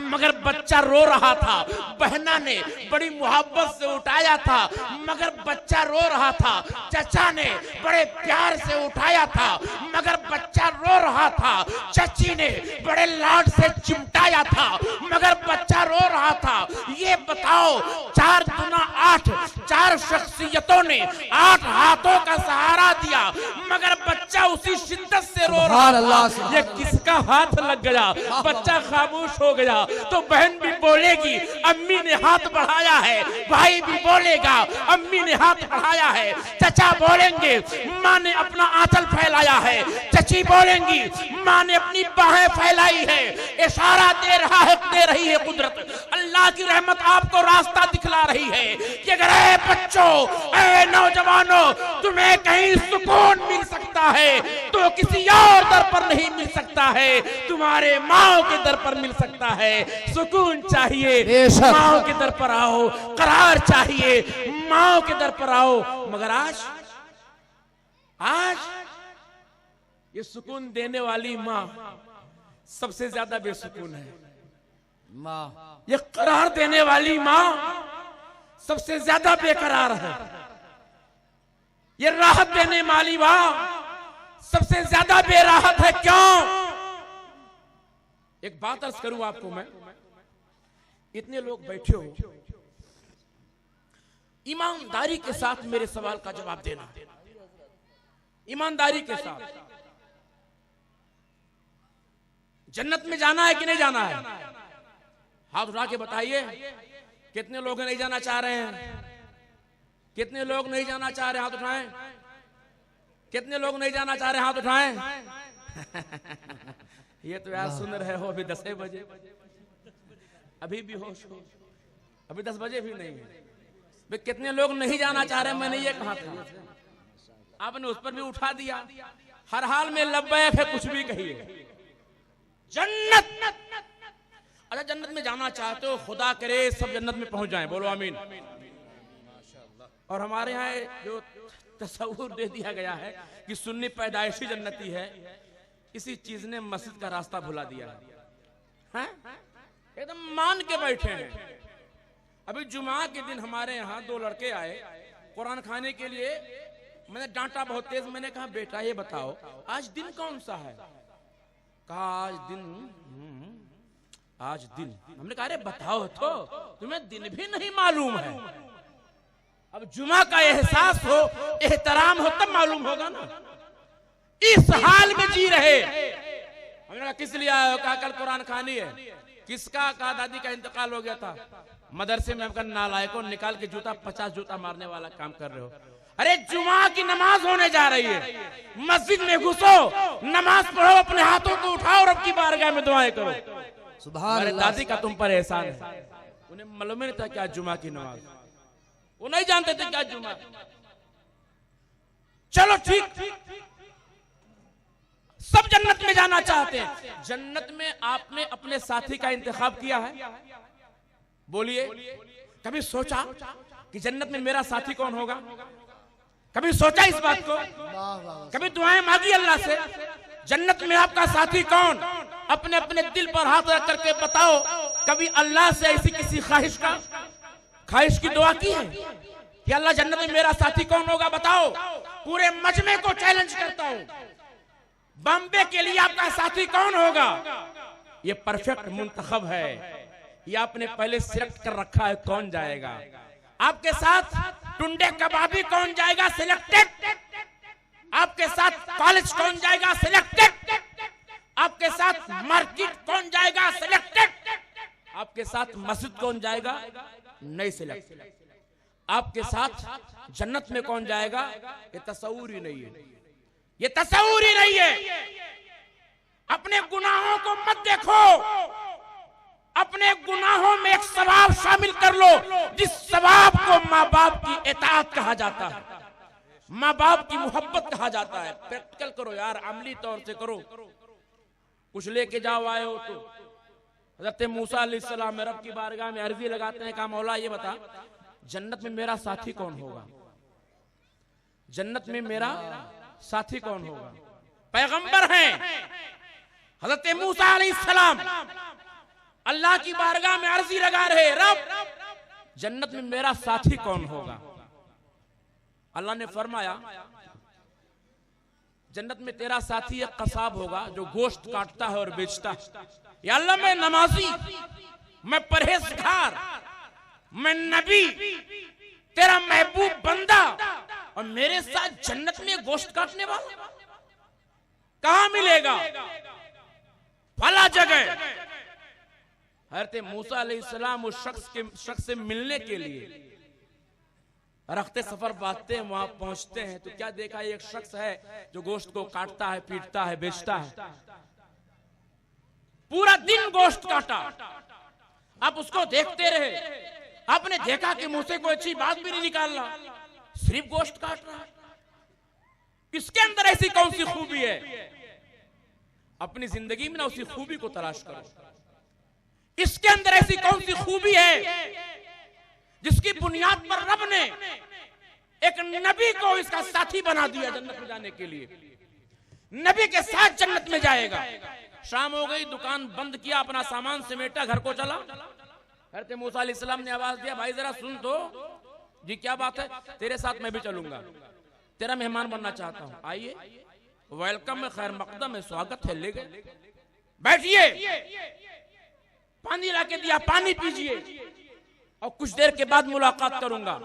S3: मगर बच्चा रो रहा था। बहना ने बड़ी मोहब्बत से उठाया था मगर बच्चा रो रहा था। चचा ने बड़े प्यार से उठाया था मगर बच्चा रो रहा था। चची ने बड़े लाड से चिमटाया था मगर बच्चा रो रहा था। ये बताओ, 4 दूना 8, 4 शख्सियतों ने 8 हाथों का सहारा दिया मगर बच्चा उसी शिद्दत से रो रहा था। ये किसका हाथ लग गया? बच्चा खामोश हो गया। तो बहन भी बोलेगी अम्मी ने हाथ बढ़ाया है, भाई भी बोलेगा अम्मी ने हाथ बढ़ाया है, चचा बोलेंगे माँ ने अपना आंचल फैलाया है, चची बोलेंगी माँ ने अपनी बाहें फैलाई है। इशारा दे रही है कुदरत, अल्लाह की रहमत आपको रास्ता दिखला रही है कि अगर ऐ बच्चों, ऐ नौजवानों, तुम्हें कहीं सुकून मिल सकता है तो किसी और दर पर नहीं मिल सकता है, तुम्हारे माओ के दर पर मिल सकता है। सुकून चाहिए माओ के दर पर आओ, करार चाहिए माओ के दर पर आओ। मगर आज ये सुकून देने वाली माँ सबसे ज्यादा बेसुकून है। ये करार देने वाली माँ सबसे ज्यादा बेकरार है। ये राहत देने वाली माँ सबसे ज्यादा बेराहत है। क्यों? एक बात अर्ज करूं आपको मैं, इतने लोग बैठे हो, ईमानदारी के साथ मेरे सवाल का जवाब देना, ईमानदारी के साथ। जन्नत में जाना है कि नहीं जाना है? हाथ उठा के बताइए कितने लोग नहीं जाना चाह रहे हैं? कितने लोग नहीं जाना चाह रहे? हाथ उठाएं। कितने लोग नहीं जाना चाह रहे? हाथ उठाएं। ये तो यार सुन रहे हो, अभी 10 बजे, अभी भी होश हो, अभी 10 बजे भी नहीं है। कितने लोग नहीं जाना चाह रहे? मैंने ये कहा था, आपने उस पर भी उठा दिया। हर हाल में लब्बैक है, कुछ भी कहिए। जन्नत, अच्छा जन्नत में जाना चाहते हो, खुदा करे सब जन्नत में पहुंच जाएं, बोलो आमीन। और हमारे यहाँ जो तस्वूर दे दिया गया है कि सुन्नी पैदाइशी जन्नती है, इसी चीज ने मस्जिद का रास्ता भुला दिया है। एकदम मान के बैठे हैं। अभी जुमा के दिन हमारे यहाँ 2 लड़के आए कुरान खाने के लिए। मैंने डांटा बहुत तेज, मैंने कहा बेटा ये बताओ आज दिन कौन सा है? कहा आज दिन। हमने कहा अरे बताओ तो, तुम्हें दिन भी नहीं मालूम है। अब जुमा का एहसास हो, एहतराम हो, तब मालूम होगा ना। इस हाल में जी रहे। हमने कहा किस लिए आए हो? कहा कल कुरान खानी है। किसका? कहा दादी का इंतकाल हो गया था। मदरसे में हमका नालायकों निकाल के जूता 50 जूता मारने वाला काम कर रहे हो। अरे जुमा की नमाज होने जा रही है, मस्जिद में घुसो, नमाज पढ़ो, अपने हाथों को उठाओ और रब की बारगाह में दुआएं करो। अरे दादी का तुम पर एहसान है। उन्हें मालूम नहीं था क्या जुमा की नमाज, वो नहीं जानते थे क्या जुमा। चलो ठीक, सब जन्नत में जाना चाहते हैं। जन्नत में आपने अपने साथी का इंतखाब किया है? बोलिए, कभी सोचा कि जन्नत में मेरा साथी कौन होगा? कभी सोचा इस बात को? कभी दुआएं मांगी अल्लाह से, जन्नत में आपका साथी कौन? अपने अपने दिल पर हाथ रख करके बताओ, कभी अल्लाह से ऐसी किसी ख्वाहिश की दुआ की है कि अल्लाह जन्नत में मेरा साथी कौन होगा? बताओ। पूरे मजमे को चैलेंज करता हूं, बॉम्बे के लिए आपका साथी कौन होगा? ये परफेक्ट मुंतखब है, ये आपने पहले सिलेक्ट कर रखा है कौन जाएगा। आपके साथ टुंडे कबाबी कौन जाएगा? सिलेक्टेड। आपके साथ कॉलेज कौन जाएगा? सिलेक्टेड। आपके साथ मार्केट कौन जाएगा? सिलेक्टेड। आपके साथ मस्जिद कौन जाएगा? नहीं सिलेक्टेड। आपके साथ जन्नत में कौन जाएगा? ये तस्वूर ही नहीं है, ये तस्वूर ही नहीं है। अपने गुनाहों को मत देखो, अपने गुनाहों में एक सवाब शामिल कर लो, जिस सवाब को माँ बाप की इताअत कहा जाता है, माँ बाप की मोहब्बत कहा जाता है। प्रैक्टिकल करो यार, अमली तौर से करो। कुछ लेके जाओ आए हो तो हज़रत मूसा अलैहिस्सलाम रब की बारगाह में अर्जी लगाते हैं, कहा मौला ये बता जन्नत में मेरा साथी कौन होगा? जन्नत में मेरा साथी कौन होगा? पैगंबर हैं हज़रत मूसा अलैहिस्सलाम, अल्लाह की बारगाह में अर्जी लगा रहे, रब जन्नत में मेरा साथी कौन होगा? अल्लाह ने फरमाया जन्नत में तेरा साथी एक कसाब होगा जो गोश्त काटता है और बेचता है। या अल्लाह मैं नमाजी, मैं परहेजगार, मैं नबी, तेरा महबूब बंदा, और मेरे साथ जन्नत में गोश्त काटने वाला कहां मिलेगा? फला जगह। हज़रत मूसा अलैहिस्सलाम उस शख्स से मिलने के लिए रखते सफर बांधते हैं, वहां पहुंचते हैं तो क्या देखा? एक शख्स है जो गोश्त को काटता है, पीटता है, बेचता है। पूरा दिन गोश्त काटा, आप उसको देखते रहे, आपने देखा कि मुंह से कोई अच्छी बात भी नहीं निकाल रहा, सिर्फ गोश्त काट रहा है। इसके अंदर ऐसी कौन सी खूबी है? अपनी जिंदगी में ना उसी खूबी को तलाश करो। इसके अंदर ऐसी कौन सी खूबी है जिसकी बुनियाद पर रब ने एक नबी को इसका साथी बना दिया जन्नत में जाने के लिए। नबी के साथ जन्नत में जाएगा। शाम हो गई, दुकान बंद किया, अपना सामान समेटा, घर को चला। हज़रत मूसा अलैहिस्सलाम ने आवाज दिया, भाई जरा सुन तो। जी क्या बात है? तेरे साथ मैं भी चलूंगा, तेरा मेहमान बनना चाहता हूं। आइए, वेलकम है, खैर मकदम है, स्वागत है, ले गए। बैठिए, पानी लाके दिया, पानी पीजिए और कुछ देर के बाद मुलाकात करूंगा।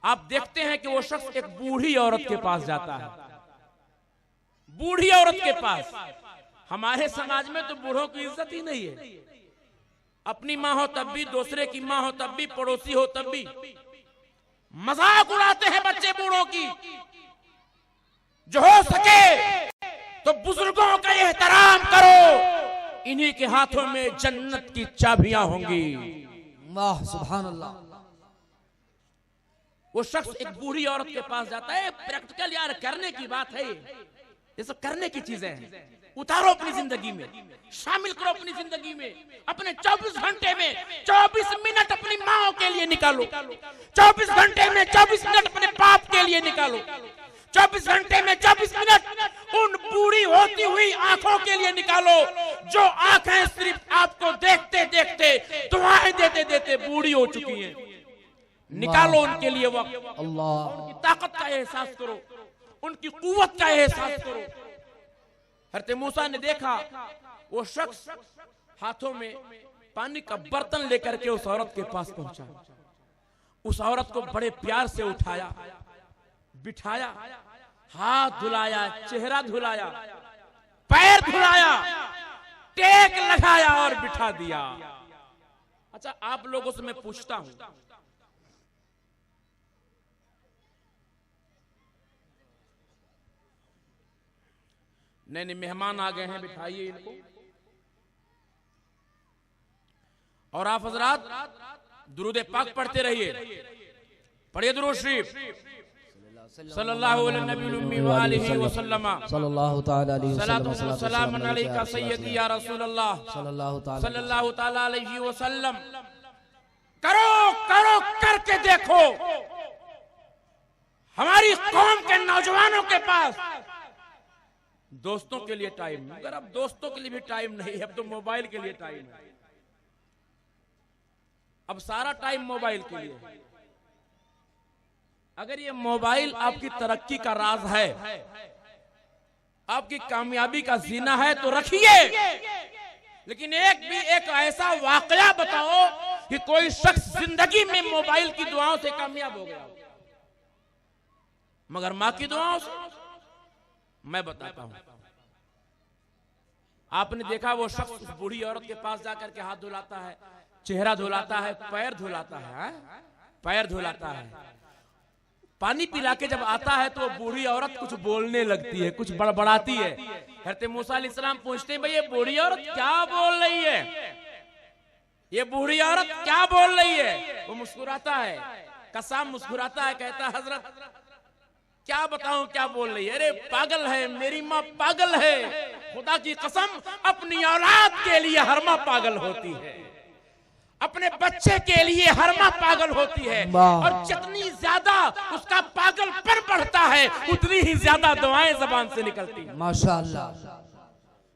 S3: आप देखते हैं कि वो शख्स एक बूढ़ी औरत के पास जाता है। बूढ़ी औरत के पास। हमारे समाज में तो बूढ़ों की इज्जत ही नहीं है। अपनी माँ हो तब भी, दूसरे की माँ हो तब भी, पड़ोसी हो तब भी मजाक उड़ाते हैं बच्चे बूढ़ों की। जो हो सके तो बुजुर्गों का एहतराम करो, इन्हीं के हाथों में जन्नत की चाबियां होंगी।
S2: वाह सुभान अल्लाह।
S3: वो शख्स एक बूढ़ी औरत के पास जाता है। प्रैक्टिकल यार करने की बात है, ये सब करने की चीजें हैं। उतारो अपनी जिंदगी में, शामिल करो अपनी जिंदगी में। अपने 24 घंटे में 24 मिनट अपनी माँ के लिए निकालो। 24 घंटे में 24 मिनट अपने बाप के लिए निकालो। 24 घंटे में 24 मिनट उन बूढ़ी होती हुई आंखों के लिए निकालो जो आंखें सिर्फ आपको देखते देखते, दुआएं देते देते बूढ़ी हो चुकी हैं। निकालो उनके लिए वक्त।
S2: अल्लाह,
S3: उनकी ताकत का एहसास करो, उनकी कुव्वत का एहसास करो। हज़रत मूसा ने देखा वो शख्स हाथों में पानी का बर्तन लेकर के उस औरत के पास पहुंचा। उस औरत को बड़े प्यार से उठाया, बिठाया, हाथ धुलाया, चेहरा धुलाया, पैर धुलाया, टेक लगाया और बिठा दिया। अच्छा, आप लोगों से मैं पूछता हूं, नहीं मेहमान आ गए हैं, बिठाइए इनको। और आप हजरात दुरूद पाक पढ़ते रहिए। पढ़िए दुरूद शरीफ सल्लल्लाहु अलैहि वसल्लम।
S2: सल्लल्लाहु ताला अलैहि वसल्लम।
S3: सलाम अलैका सय्यदी या रसूल अल्लाह सल्लल्लाहु ताला अलैहि वसल्लम। करो करो करके देखो, हमारी कौम के नौजवानों के पास दोस्तों के लिए टाइम नहीं। अगर अब दोस्तों के लिए भी टाइम नहीं है, अब तो मोबाइल के लिए टाइम है। अब सारा टाइम मोबाइल के लिए। अगर ये मोबाइल आपकी तरक्की का राज है, आपकी कामयाबी का जीना है तो रखिए, लेकिन एक ऐसा वाकया बताओ कि कोई शख्स जिंदगी में मोबाइल की दुआओं से कामयाब हो गया, मगर मां की दुआओं से। मैं बताता हूं, आपने देखा वो शख्स उस बूढ़ी औरत के पास जाकर के हाथ धुलाता है, चेहरा धुलाता है, पैर धुलाता है, पैर धुलाता है। पानी पिला के जब आता है तो बूढ़ी औरत कुछ बोलने लगती है, कुछ बड़बड़ाती है। हज़रत मूसा अलैहिस्सलाम पूछते हैं, भाई ये बूढ़ी औरत क्या बोल रही है? ये बूढ़ी औरत क्या बोल रही है? वो मुस्कुराता है, कसम मुस्कुराता है, कहता है हजरत क्या बताऊं क्या बोल रही है? अरे पागल है, मेरी माँ पागल है। खुदा की कसम अपनी औलाद के लिए हर माँ पागल होती है, अपने बच्चे के लिए हर माँ पागल होती है। और जितनी ज्यादा उसका पागलपन बढ़ता है उतनी ही ज्यादा दुआएं जबान से निकलती है।
S2: माशाअल्लाह।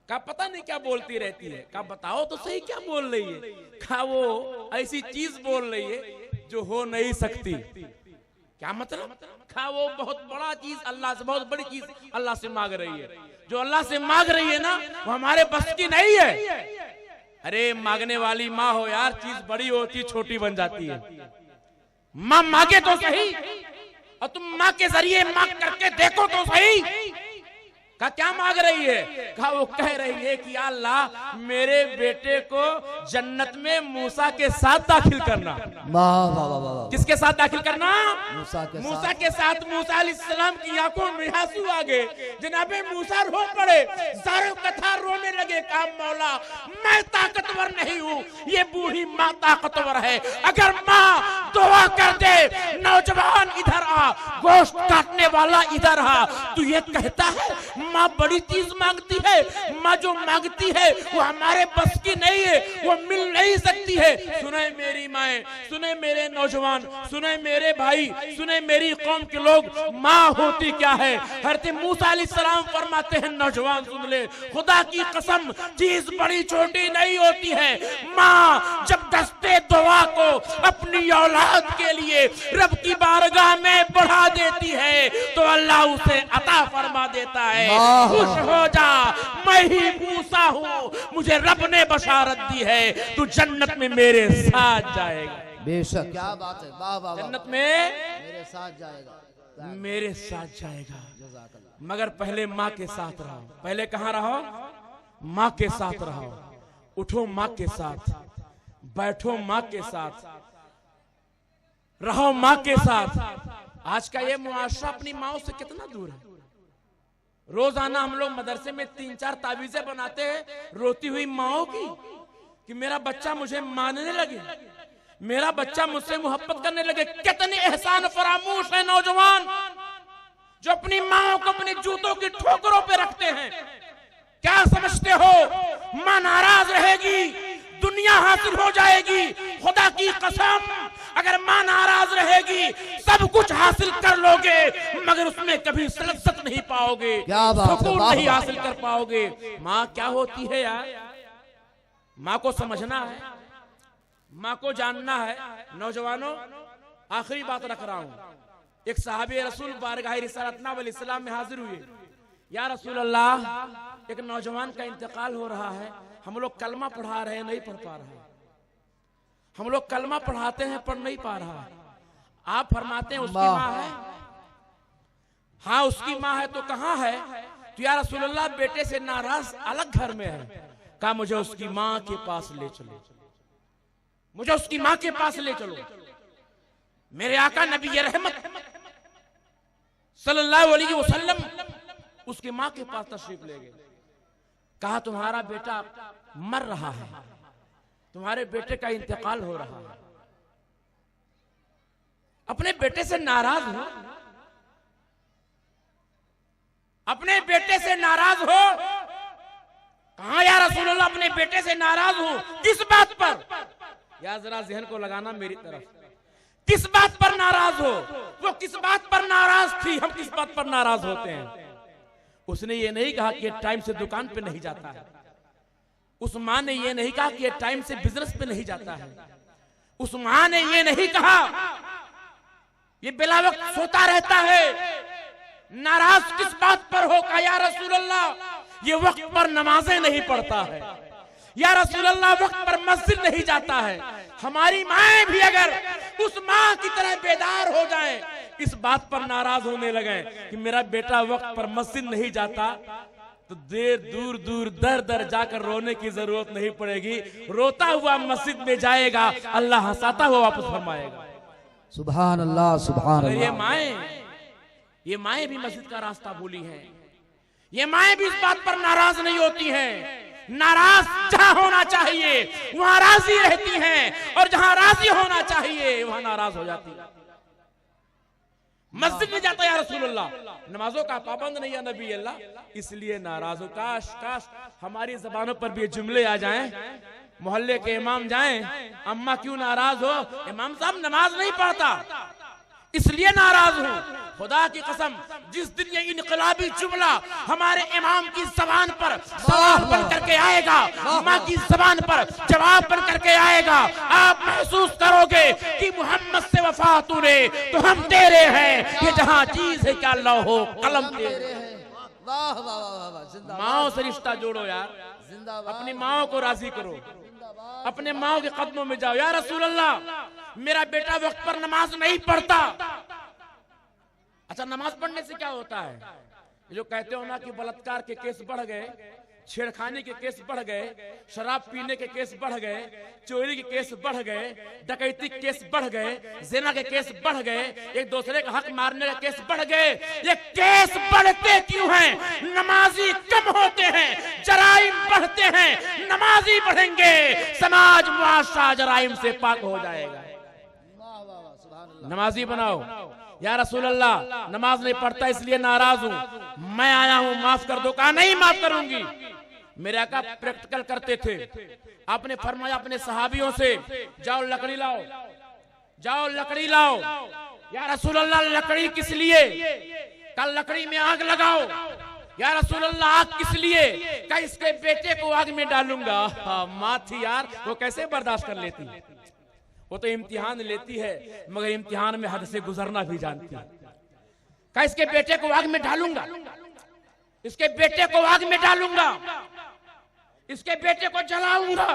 S3: का पता नहीं क्या बोलती रहती है। का बताओ तो सही क्या बोल रही है? का वो ऐसी चीज बोल रही है जो हो नहीं सकती। क्या मतलब? खा वो बहुत बड़ा चीज अल्लाह से, बहुत बड़ी चीज अल्लाह से मांग रही है। जो अल्लाह से मांग रही है ना, वो हमारे बस की नहीं है। अरे मांगने वाली माँ हो यार, चीज बड़ी होती छोटी बन जाती है। माँ मांगे तो सही, और तुम माँ के जरिए मांग करके देखो तो सही। कहा क्या मांग रही है? कहा वो कह रही है कि अल्लाह मेरे बेटे को जन्नत में मूसा के साथ दाखिल करना। किसके साथ दाखिल करना? मूसा के साथ। मूसा अलैहिस्सलाम की आंखों में आंसू आ गए। जनाबे मूसा रो पड़े, सारे कथा रोने लगे। कहा मौला मैं ताकतवर नहीं हूँ, ये बूढ़ी माँ ताकतवर है। अगर माँ दुआ कर दे, नौजवान इधर आ, गोश्त काटने वाला इधर आ, तू ये कहता है माँ बड़ी चीज मांगती है? माँ जो मांगती है वो हमारे बस की नहीं है, वो मिल नहीं सकती है। सुने मेरी माए, सुने मेरे नौजवान, सुने मेरे भाई, सुने मेरी कौम के लोग, माँ होती क्या है? हज़रत मूसा अलैहिस्सलाम फरमाते हैं नौजवान सुन ले, खुदा की कसम चीज बड़ी छोटी नहीं होती है। माँ जब दस्ते दुआ को अपनी औलाद के लिए रब की बारगाह में बढ़ा देती है तो अल्लाह उसे अता फरमा देता है। खुश हो जा, मैं ही मूसा हूँ, मुझे रब ने बशारत दी है, तू जन्नत में मेरे साथ जाएगा।
S2: बेशक, क्या बात है, वाह वाह,
S3: जन्नत में
S2: मेरे साथ जाएगा,
S3: मेरे साथ जाएगा। मगर पहले माँ के साथ रहो। पहले कहाँ रहो? माँ के साथ रहो। उठो माँ के साथ, बैठो माँ के साथ, रहो माँ के साथ। आज का ये मुआशरा अपनी माँ से कितना दूर है। रोजाना हम लोग मदरसे में 3-4 तावीजें बनाते हैं रोती हुई माओ की कि मेरा बच्चा मुझे मानने लगे, मेरा बच्चा मुझसे मोहब्बत करने लगे। कितने एहसान फरामोश है नौजवान जो अपनी माओ को अपने जूतों की ठोकरों पे रखते हैं। क्या समझते हो मां नाराज रहेगी, दुनिया हासिल हो जाएगी? खुदा की कसम अगर मां नाराज रहेगी सब कुछ हासिल कर लोगे मगर उसमें कभी लज्जत नहीं पाओगे, सुकून नहीं हासिल कर पाओगे। माँ क्या होती है यार? माँ को समझना है, माँ को जानना है। नौजवानों आखिरी बात रख रहा हूँ। एक साहबे रसूल बारगाह रिसालत वल इस्लाम में हाजिर हुए। या रसूल अल्लाह, एक नौजवान का इंतकाल हो रहा है, हम लोग कलमा पढ़ा रहे हैं, नहीं पढ़ पा रहे हैं। हम लोग कलमा पढ़ाते हैं, पढ़ नहीं पा रहा है। आप फरमाते हैं उसकी माँ है? हाँ उसकी माँ है। तो कहाँ है? तो या रसूल अल्लाह बेटे से नाराज अलग घर में है। कहा मुझे उसकी माँ के पास ले चलो, मुझे उसकी माँ के पास ले चलो। मेरे आका नबी रहमत सल्लल्लाहु अलैहि वसल्लम उसकी माँ के पास तशरीफ ले गए। कहा तुम्हारा बेटा मर रहा है, तुम्हारे बेटे का इंतकाल हो रहा है। अपने बेटे से नाराज हो, अपने बेटे से नाराज हो। कहा या रसूल अल्लाह अपने बेटे से नाराज हूं, किस बात पर? या जरा जहन को लगाना मेरी तरफ, किस बात पर नाराज हो? वो किस बात पर नाराज थी, हम किस बात पर नाराज होते हैं? उसने ये नहीं कहा कि टाइम से दुकान पे नहीं जाता है। उस माँ ने ये नहीं कहा कि टाइम से बिजनेस पे नहीं जाता है। उस माँ ने ये नहीं कहा ये बिला वक्त सोता रहता है। नाराज किस बात पर होगा? या रसूल अल्लाह ये वक्त पर नमाजें नहीं पढ़ता है, या रसूल अल्लाह वक्त पर मस्जिद नहीं जाता है। हमारी माएं भी अगर उस माँ की तरह बेदार हो जाएं, इस बात पर नाराज होने लगे कि मेरा बेटा वक्त पर मस्जिद नहीं जाता, तो देर दूर दूर दर दर जाकर रोने की जरूरत नहीं पड़ेगी। रोता हुआ मस्जिद में जाएगा, अल्लाह हंसाता हुआ वापस फरमाएगा।
S2: सुभान अल्लाह, सुभान अल्लाह।
S3: ये माएं भी मस्जिद का रास्ता भूली हैं। ये माएं भी इस बात पर नाराज नहीं होती हैं। नाराज जहां होना चाहिए वहां राजी रहती हैं, और जहां राजी होना चाहिए वहां नाराज हो जाती है। मस्जिद में जाता है रसूल अल्लाह, नमाजों का पाबंद नहीं है नबी अल्लाह, इसलिए नाराज हो। काश काश हमारी जबानों पर भी ये जुमले आ जाएं। मोहल्ले के इमाम जाएं, अम्मा क्यों नाराज हो? इमाम साहब नमाज नहीं पढ़ता इसलिए नाराज हूं। खुदा की कसम जिस दिन ये इनकलाबी जुमला हमारे इमाम की जबान पर सवाल बन करके आएगा, माँ की जबान पर जवाब बन करके आएगा, आप महसूस करोगे कि मोहम्मद से वफा तूने तो हम तेरे हैं। ये जहां चीज है क्या लौहो कलम तेरे हैं।
S2: वाह वाह वाह वाह।
S3: माओ से रिश्ता जोड़ो यार, अपनी माओ को राजी करो, अपने माओ के कदमों में जाओ। या रसूल अल्लाह मेरा बेटा वक्त पर नमाज नहीं पढ़ता। अच्छा नमाज पढ़ने से क्या होता है? जो कहते हो ना कि बलात्कार के केस बढ़ गए, छेड़खानी के केस बढ़ गए, शराब पीने के केस बढ़ गए, चोरी के केस बढ़ गए, डकैती के केस बढ़ गए, ज़िना के केस बढ़ गए, एक दूसरे का हक मारने के केस बढ़ गए। ये केस बढ़ते क्यों हैं? नमाजी कम होते हैं, जराइम बढ़ते हैं। नमाजी बढ़ेंगे, समाज मुआशरा जराइम से पाक हो जाएगा। नमाजी बनाओ। या रसूल अल्लाह, नमाज नहीं पढ़ता इसलिए नाराज हूं, मैं आया हूं, माफ कर दो। कहा नहीं माफ करूंगी। मेरे आका प्रैक्टिकल करते थे। आपने फरमाया अपने सहाबियों से, जाओ लकड़ी लाओ, जाओ लकड़ी लाओ। या रसूल अल्लाह लकड़ी किस लिए? कल लकड़ी में आग लगाओ। या रसूल अल्लाह आग किस लिए? कहा इसके बेटे को आग में डालूंगा। माँ थी यार, वो कैसे बर्दाश्त कर लेती? वो तो इम्तिहान लेती है, मगर इम्तिहान में हद से गुजरना भी जानती है। कहा इसके बेटे को आग में डालूंगा, इसके बेटे को आग में डालूंगा, इसके बेटे को जलाऊंगा।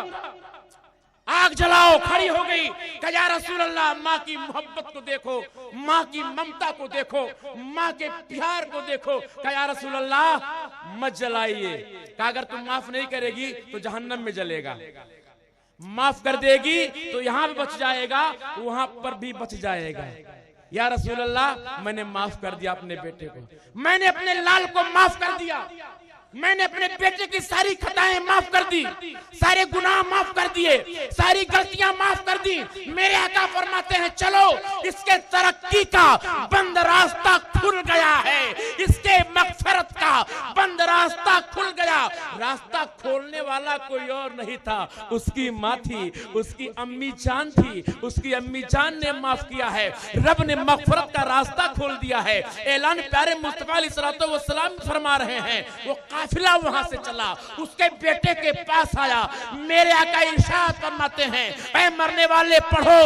S3: आग जलाओ। खड़ी हो गई। कहा या रसूल अल्लाह, माँ की मोहब्बत को देखो, माँ की ममता को देखो, माँ के प्यार को देखो। कहा या रसूल अल्लाह मत जलाइए। कहा अगर तुम माफ नहीं करेगी तो जहन्नम में जलेगा, माफ कर देगी तो यहां भी बच जाएगा, वहां पर भी बच जाएगा। या रसूल अल्लाह मैंने माफ कर दिया अपने बेटे को, मैंने अपने लाल को माफ कर दिया, मैंने अपने बेटे की सारी खताएं माफ कर दी, सारे गुनाह माफ कर दिए, सारी गलतियां माफ कर दी। मेरे आका फरमाते हैं चलो, इसके तरक्की का बंद रास्ता खुल गया है, इसके मगफरत का बंद रास्ता खुल गया। रास्ता खोलने वाला कोई और नहीं था, उसकी माँ थी, उसकी अम्मी जान थी, उसकी अम्मी जान ने माफ किया है। रब ने मगफरत का रास्ता खोल दिया है। ऐलान प्यारे मुस्तफा अलैहिस्सलातु वस्सलाम फरमा रहे हैं। वो काफिला वहां से चला, उसके बेटे के पास आया। मेरे आका इरशाद फरमाते हैं, ऐ मरने वाले पढ़ो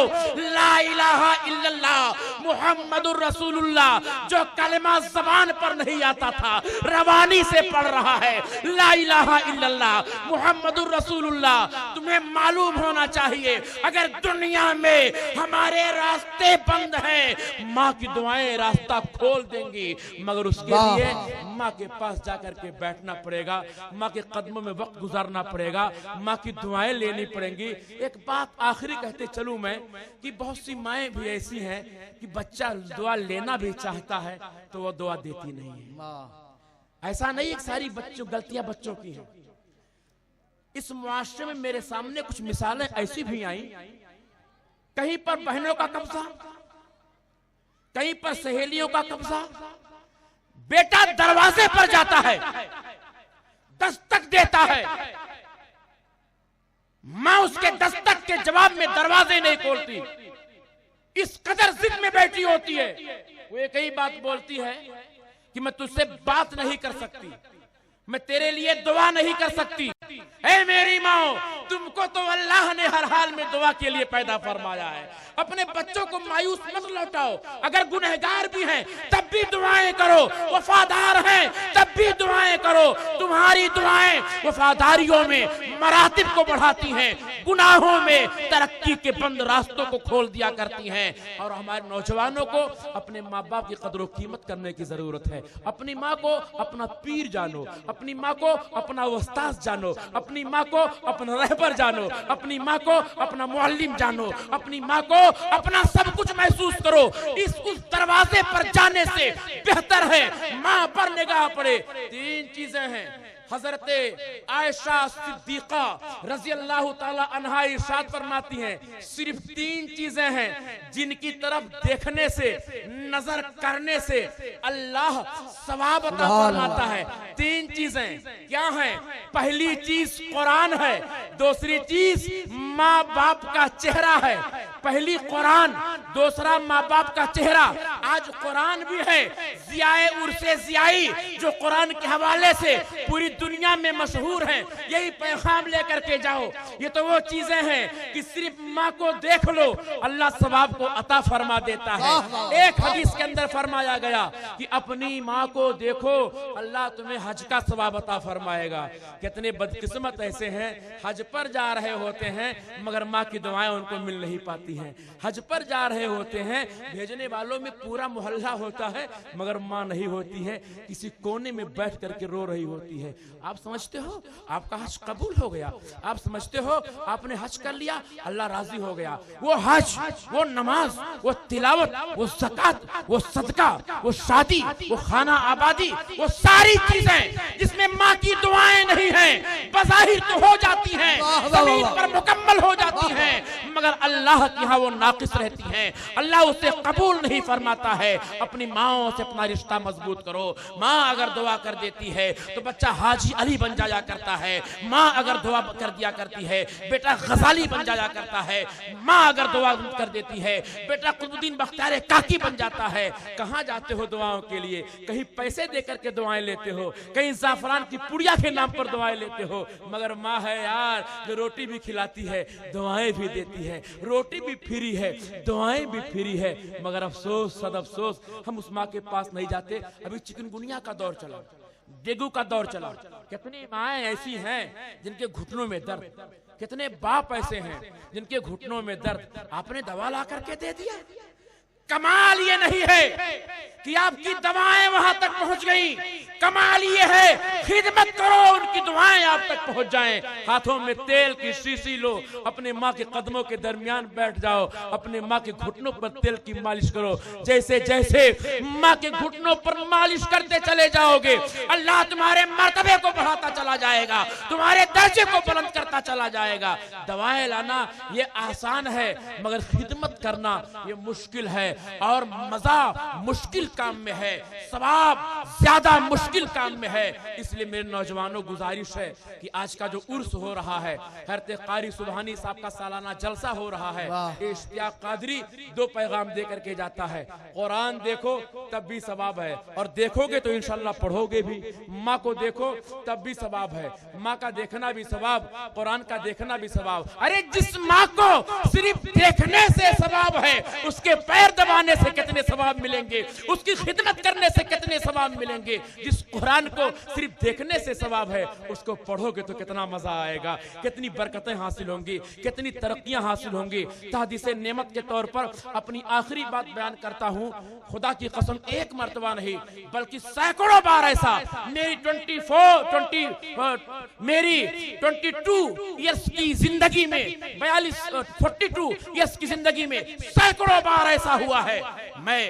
S3: ला इलाहा इल्लल्लाह मुहम्मदुर रसूलुल्लाह। जो कलमा ज़बान पर नहीं आता था, रवानी से पढ़ रहा है ला इलाहा इल्लल्लाह मुहम्मदुर रसूलुल्लाह। तुम्हें मालूम होना चाहिए, अगर दुनिया में हमारे रास्ते बंद हैं, माँ की दुआएं रास्ता खोल देंगी, मगर उसके लिए माँ के पास जाकर के बैठना पड़ेगा, माँ के कदमों में वक्त गुजारना पड़ेगा, माँ की दुआएं लेनी पड़ेंगी। एक बात आखिरी कहते चलूं मैं, कि बहुत सी माएं भी ऐसी हैं कि बच्चा दुआ लेना भी चाहता है तो वो दुआ देती नहीं है। ऐसा नहीं है सारी बच्चों गलतियां बच्चों की हैं। इस मुआशरे में मेरे सामने कुछ मिसालें ऐसी भी आई, कहीं पर बहनों का कब्जा, कहीं पर सहेलियों का कब्जा। बेटा दरवाजे पर जाता है, दस्तक देता है, मां उसके दस्तक के जवाब में दरवाजे नहीं खोलती, इस कदर जिद में बैठी होती है। वो एक ही बात बोलती है कि मैं तुझसे बात नहीं कर सकती, मैं तेरे लिए दुआ नहीं कर सकती। ऐ मेरी माँ, तुमको तो अल्लाह ने हर हाल में दुआ के लिए पैदा फरमाया है। अपने बच्चों को मायूस मत लौटाओ। अगर गुनहगार भी हैं तब भी दुआएं करो, वफादार हैं तब भी दुआएं करो। तुम्हारी दुआएं वफादारियों में मरातिब को बढ़ाती हैं, गुनाहों में तरक्की के बंद रास्तों को खोल दिया करती हैं। और हमारे नौजवानों को अपने माँ बाप की कदर कीमत करने की जरूरत है। अपनी माँ को अपना पीर जानो, अपनी माँ को अपना उस्ताद जानो, अपनी माँ को अपना रहबर जानो, अपनी माँ को अपना मुअल्लिम जानो, अपनी माँ को अपना सब कुछ महसूस करो। उस दरवाजे पर जाने से बेहतर है माँ पर निगाह पड़े। 3 चीजें हैं। हजरत आयशा सिद्दीका रजी अल्लाह ताला अन्हा इरशाद फरमाती हैं, सिर्फ 3 चीजें हैं जिनकी तरफ देखने से, नजर करने से अल्लाह सवाब अता फरमाता है। 3 चीजें क्या हैं? पहली चीज कुरान है, दूसरी चीज माँ बाप का चेहरा है। पहली कुरान, दूसरा माँ बाप का चेहरा। आज कुरान भी है, ज़ियाए उर्से ज़ियाई जो कुरान के हवाले से पूरी दुनिया में मशहूर है। यही पैगाम लेकर के जाओ। ये तो वो चीजें हैं कि सिर्फ माँ को देख लो, अल्लाह सवाब को अता फरमा देता है। एक हदीस के अंदर फरमाया गया कि अपनी माँ को देखो, अल्लाह तुम्हें हज का सवाब अता फरमाएगा। कितने बदकिस्मत ऐसे हैं, हज पर जा रहे होते हैं मगर माँ की दुआएं उनको मिल नहीं पाती हैं। हज पर जा रहे होते हैं, भेजने वालों में पूरा मोहल्ला होता है मगर माँ नहीं होती है, किसी कोने में बैठ करके रो रही होती है। आप समझते हो आपका हज कबूल हो गया, आप समझते हो आपने हज कर लिया, अल्लाह राजी हो गया। वो हज, वो नमाज, वो तिलावत, वो ज़कात, वो सदका, वो शादी, वो खाना आबादी, वो सारी चीजें जिसमें माँ की दुआएं नहीं हैं, बज़ाहिर तो हो जाती हैं, ज़मीन पर मुकम्मल हो जाती हैं, मगर अल्लाह की यहाँ वो नाकिस रहती हैं। अल्लाह उसे कबूल नहीं फरमाता है। अपनी माओ से अपना रिश्ता मजबूत करो। माँ अगर दुआ कर देती है तो बच्चा हाजी अली बन जाया करता है। माँ अगर दुआ कर दिया करती है बेटा गजाली बन जाया करता है। माँ अगर दुआ कर देती है बेटा कुतुबुद्दीन बख्तियार काकी बन जाता है। कहाँ जाते हो दुआओं के लिए? कहीं पैसे देकर के दुआएं लेते हो, कहीं ज़ाफ़रान की पुड़िया के नाम पर दुआएं लेते हो, मगर माँ है यार जो रोटी भी खिलाती है, दुआएं भी देती है, रोटी भी फ्री है, दुआएं भी फ्री है। मगर अफसोस सद अफसोस हम उस माँ के पास नहीं जाते। अभी चिकनगुनिया का दौर चला, डेंगू का दौर चला, कितनी माएँ ऐसी हैं जिनके घुटनों में दर्द, कितने बाप ऐसे हैं जिनके घुटनों में दर्द, आपने दवा ला करके दे दिया। कमाल ये नहीं है कि आपकी दवाएं वहां तक पहुंच गई, कमाल ये है खिदमत करो उनकी दुआएं आप तक पहुंच जाएं। हाथों में तेल की शीशी लो, अपने माँ के कदमों के दरमियान बैठ जाओ, अपने माँ के घुटनों पर तेल की मालिश करो। जैसे जैसे माँ के घुटनों पर मालिश करते चले जाओगे अल्लाह तुम्हारे मर्तबे को बढ़ाता चला जाएगा, तुम्हारे दर्जे को बुलंद करता चला जाएगा। दवाएं लाना ये आसान है मगर खिदमत करना ये मुश्किल है, और मजा मुश्किल काम में है, सवाब ज्यादा मुश्किल काम में है। इसलिए मेरे नौजवानों गुजारिश है कि आज का जो उर्स हो रहा है, हज़रत क़ारी सुबहानी साहब का सालाना जलसा हो रहा है, इश्तियाक कादरी दो पैगाम दे करके जाता है। कुरान देखो तब भी सवाब है, और देखोगे तो इंशाल्लाह पढ़ोगे भी। माँ को देखो तब भी सवाब है, माँ का देखना भी सवाब, कुरान का देखना भी सवाब। अरे जिस माँ को सिर्फ देखने से सवाब है उसके पैर दबाने से कितने सवाब मिलेंगे, उसकी खिदमत करने से कितने सवाब मिलेंगे। जिस कुरान को सिर्फ देखने से सवाब है उसको पढ़ोगे तो कितना मजा आएगा, कितनी बरकतें हासिल होंगी, कितनी तरक्कियां हासिल होंगी। तहदीस नेमत के तौर पर अपनी आखिरी बात बयान करता हूं, खुदा की कसम एक मर्तबा नहीं बल्कि सैकड़ों बार ऐसा मेरी 22 ईयर्स की जिंदगी में, 42 ईयर्स की जिंदगी में सैकड़ों बार ऐसा हुआ है। मैं